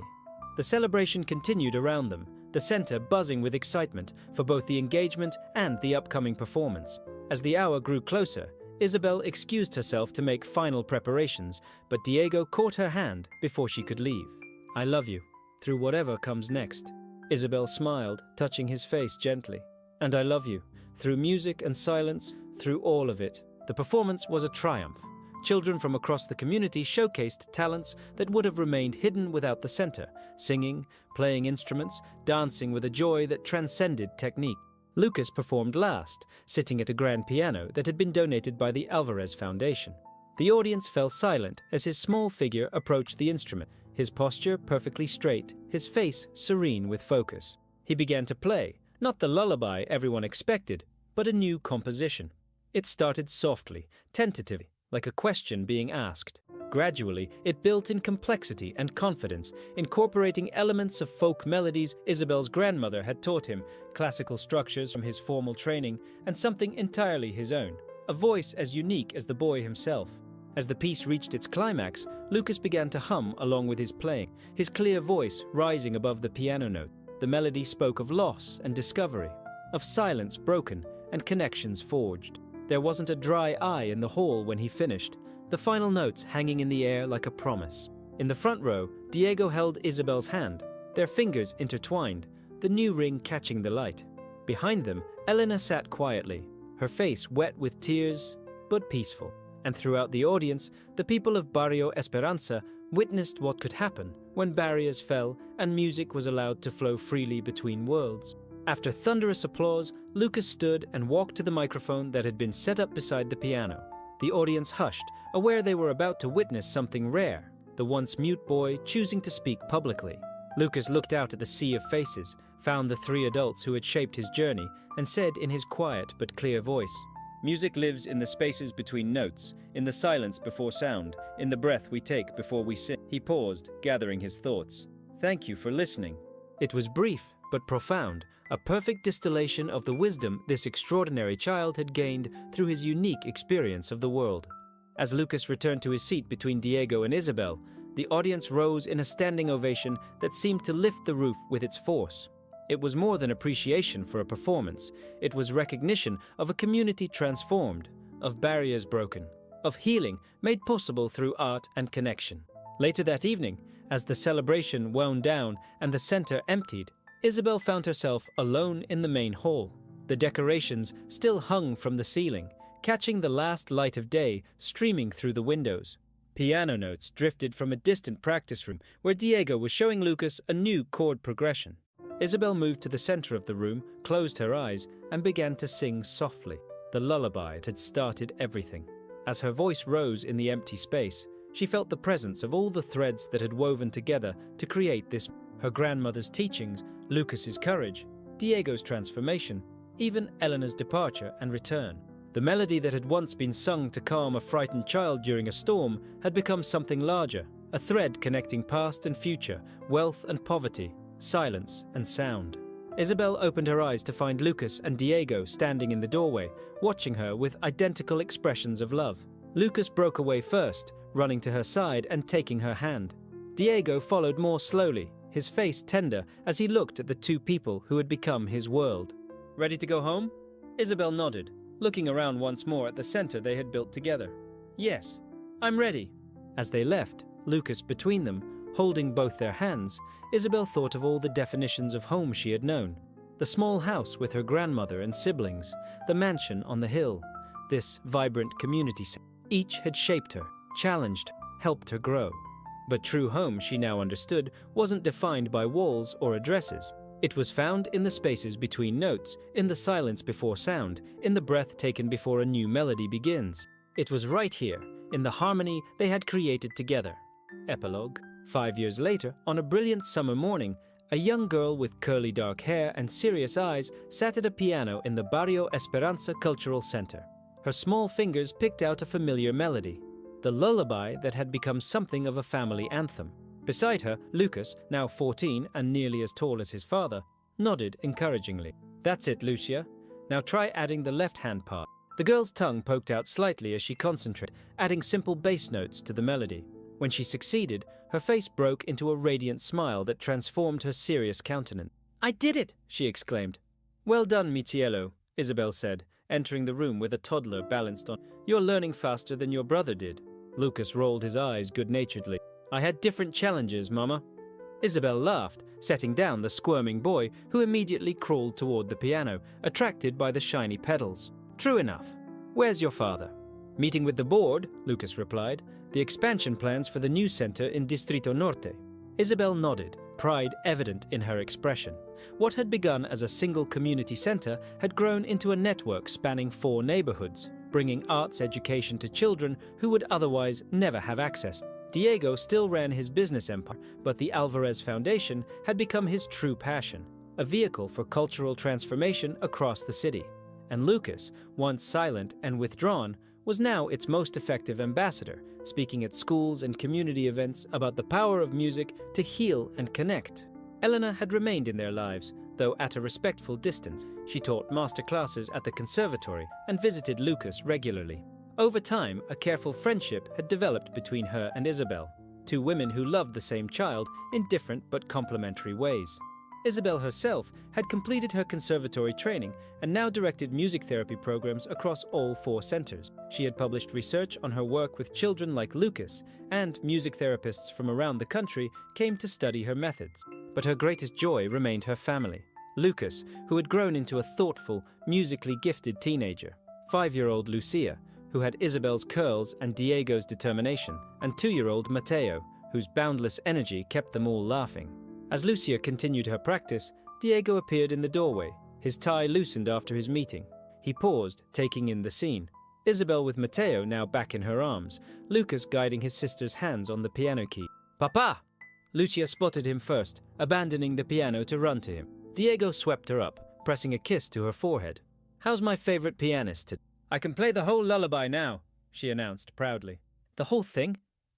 The celebration continued around them, the center buzzing with excitement for both the engagement and the upcoming performance. As the hour grew closer, Isabel excused herself to make final preparations, but Diego caught her hand before she could leave. I love you, through whatever comes next. Isabel smiled, touching his face gently. And I love you, through music and silence, through all of it. The performance was a triumph. Children from across the community showcased talents that would have remained hidden without the center, singing, playing instruments, dancing with a joy that transcended technique. Lucas performed last, sitting at a grand piano that had been donated by the Alvarez Foundation. The audience fell silent as his small figure approached the instrument, his posture perfectly straight, his face serene with focus. He began to play, not the lullaby everyone expected, but a new composition. It started softly, tentatively, like a question being asked. Gradually, it built in complexity and confidence, incorporating elements of folk melodies Isabel's grandmother had taught him, classical structures from his formal training, and something entirely his own, a voice as unique as the boy himself. As the piece reached its climax, Lucas began to hum along with his playing, his clear voice rising above the piano note. The melody spoke of loss and discovery, of silence broken and connections forged. There wasn't a dry eye in the hall when he finished, the final notes hanging in the air like a promise. In the front row, Diego held Isabel's hand, their fingers intertwined, the new ring catching the light. Behind them, Elena sat quietly, her face wet with tears, but peaceful. And throughout the audience, the people of Barrio Esperanza witnessed what could happen when barriers fell and music was allowed to flow freely between worlds. After thunderous applause, Lucas stood and walked to the microphone that had been set up beside the piano. The audience hushed, aware they were about to witness something rare, the once mute boy choosing to speak publicly. Lucas looked out at the sea of faces, found the 3 adults who had shaped his journey, and said in his quiet but clear voice, "Music lives in the spaces between notes, in the silence before sound, in the breath we take before we sing." He paused, gathering his thoughts. "Thank you for listening." It was brief, but profound, a perfect distillation of the wisdom this extraordinary child had gained through his unique experience of the world. As Lucas returned to his seat between Diego and Isabel, the audience rose in a standing ovation that seemed to lift the roof with its force. It was more than appreciation for a performance. It was recognition of a community transformed, of barriers broken, of healing made possible through art and connection. Later that evening, as the celebration wound down and the center emptied, Isabel found herself alone in the main hall. The decorations still hung from the ceiling, catching the last light of day streaming through the windows. Piano notes drifted from a distant practice room where Diego was showing Lucas a new chord progression. Isabel moved to the center of the room, closed her eyes, and began to sing softly. the lullaby that had started everything. As her voice rose in the empty space, she felt the presence of all the threads that had woven together to create this. Her grandmother's teachings, Lucas's courage, Diego's transformation, even Eleanor's departure and return. The melody that had once been sung to calm a frightened child during a storm had become something larger, a thread connecting past and future, wealth and poverty, silence and sound. Isabel opened her eyes to find Lucas and Diego standing in the doorway, watching her with identical expressions of love. Lucas broke away first, running to her side and taking her hand. Diego followed more slowly, his face tender as he looked at the two people who had become his world. "Ready to go home?" Isabel nodded, looking around once more at the center they had built together. "Yes, I'm ready." As they left, Lucas between them, holding both their hands, Isabel thought of all the definitions of home she had known. The small house with her grandmother and siblings, the mansion on the hill, this vibrant community. Each had shaped her, challenged, helped her grow. But true home, she now understood, wasn't defined by walls or addresses. It was found in the spaces between notes, in the silence before sound, in the breath taken before a new melody begins. It was right here, in the harmony they had created together. Epilogue. 5 years later, on a brilliant summer morning, a young girl with curly dark hair and serious eyes sat at a piano in the Barrio Esperanza Cultural Center. Her small fingers picked out a familiar melody, the lullaby that had become something of a family anthem. Beside her, Lucas, now 14 and nearly as tall as his father, nodded encouragingly. "That's it, Lucia. Now try adding the left-hand part." The girl's tongue poked out slightly as she concentrated, adding simple bass notes to the melody. When she succeeded, her face broke into a radiant smile that transformed her serious countenance. "I did it!" she exclaimed. "Well done, mi cielo," Isabel said, entering the room with a toddler balanced on. "You're learning faster than your brother did." Lucas rolled his eyes good-naturedly. "I had different challenges, Mama." Isabel laughed, setting down the squirming boy, who immediately crawled toward the piano, attracted by the shiny pedals. "True enough. Where's your father?" "Meeting with the board," Lucas replied. "The expansion plans for the new center in Distrito Norte." Isabel nodded, pride evident in her expression. What had begun as a single community center had grown into a network spanning 4 neighborhoods, bringing arts education to children who would otherwise never have access. Diego still ran his business empire, but the Alvarez Foundation had become his true passion, a vehicle for cultural transformation across the city. And Lucas, once silent and withdrawn, was now its most effective ambassador, speaking at schools and community events about the power of music to heal and connect. Eleanor had remained in their lives, though at a respectful distance. She taught master classes at the conservatory and visited Lucas regularly. Over time, a careful friendship had developed between her and Isabel, 2 women who loved the same child in different but complementary ways. Isabel herself had completed her conservatory training and now directed music therapy programs across all 4 centers. She had published research on her work with children like Lucas, and music therapists from around the country came to study her methods. But her greatest joy remained her family. Lucas, who had grown into a thoughtful, musically gifted teenager. 5-year-old Lucia, who had Isabel's curls and Diego's determination, and 2-year-old Mateo, whose boundless energy kept them all laughing. As Lucia continued her practice, Diego appeared in the doorway, his tie loosened after his meeting. He paused, taking in the scene. Isabel with Mateo now back in her arms, Lucas guiding his sister's hands on the piano key. "Papa!" Lucia spotted him first, abandoning the piano to run to him. Diego swept her up, pressing a kiss to her forehead. "How's my favorite pianist today?" "I can play the whole lullaby now," she announced proudly. "The whole thing?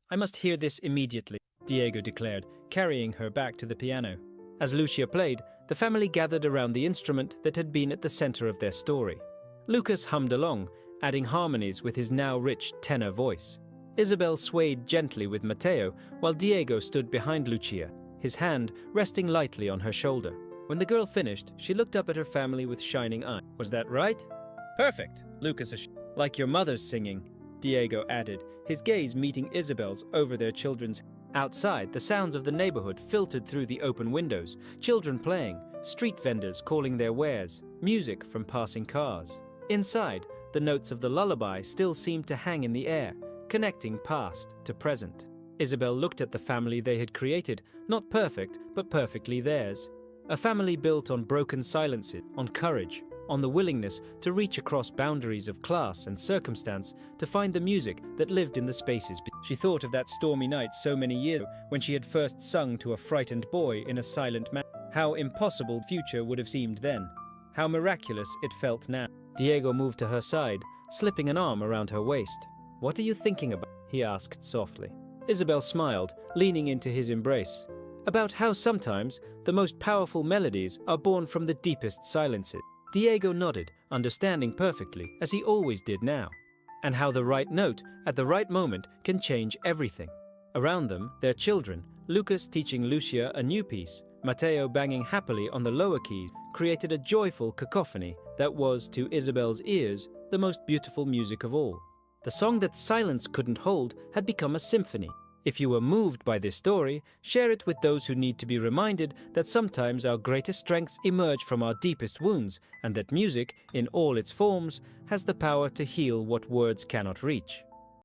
I must hear this immediately," Diego declared, carrying her back to the piano. As Lucia played, the family gathered around the instrument that had been at the center of their story. Lucas hummed along, adding harmonies with his now rich tenor voice. Isabel swayed gently with Mateo, while Diego stood behind Lucia, his hand resting lightly on her shoulder. When the girl finished, she looked up at her family with shining eyes. "Was that right?" "Perfect," Lucas assured. "Like your mother's singing," Diego added, his gaze meeting Isabel's over their children's. Outside, the sounds of the neighborhood filtered through the open windows, children playing, street vendors calling their wares, music from passing cars. Inside, the notes of the lullaby still seemed to hang in the air, connecting past to present. Isabel looked at the family they had created, not perfect, but perfectly theirs. A family built on broken silences, on courage, on the willingness to reach across boundaries of class and circumstance to find the music that lived in the spaces. She thought of that stormy night so many years ago when she had first sung to a frightened boy in a silent manner. How impossible the future would have seemed then. How miraculous it felt now. Diego moved to her side, slipping an arm around her waist. "What are you thinking about?" he asked softly. Isabel smiled, leaning into his embrace. "About how sometimes the most powerful melodies are born from the deepest silences." Diego nodded, understanding perfectly, as he always did now, and how the right note at the right moment can change everything. Around them, their children, Lucas teaching Lucia a new piece, Mateo banging happily on the lower keys, created a joyful cacophony that was, to Isabel's ears, the most beautiful music of all. The song that silence couldn't hold had become a symphony. If you were moved by this story, share it with those who need to be reminded that sometimes our greatest strengths emerge from our deepest wounds, and that music, in all its forms, has the power to heal what words cannot reach.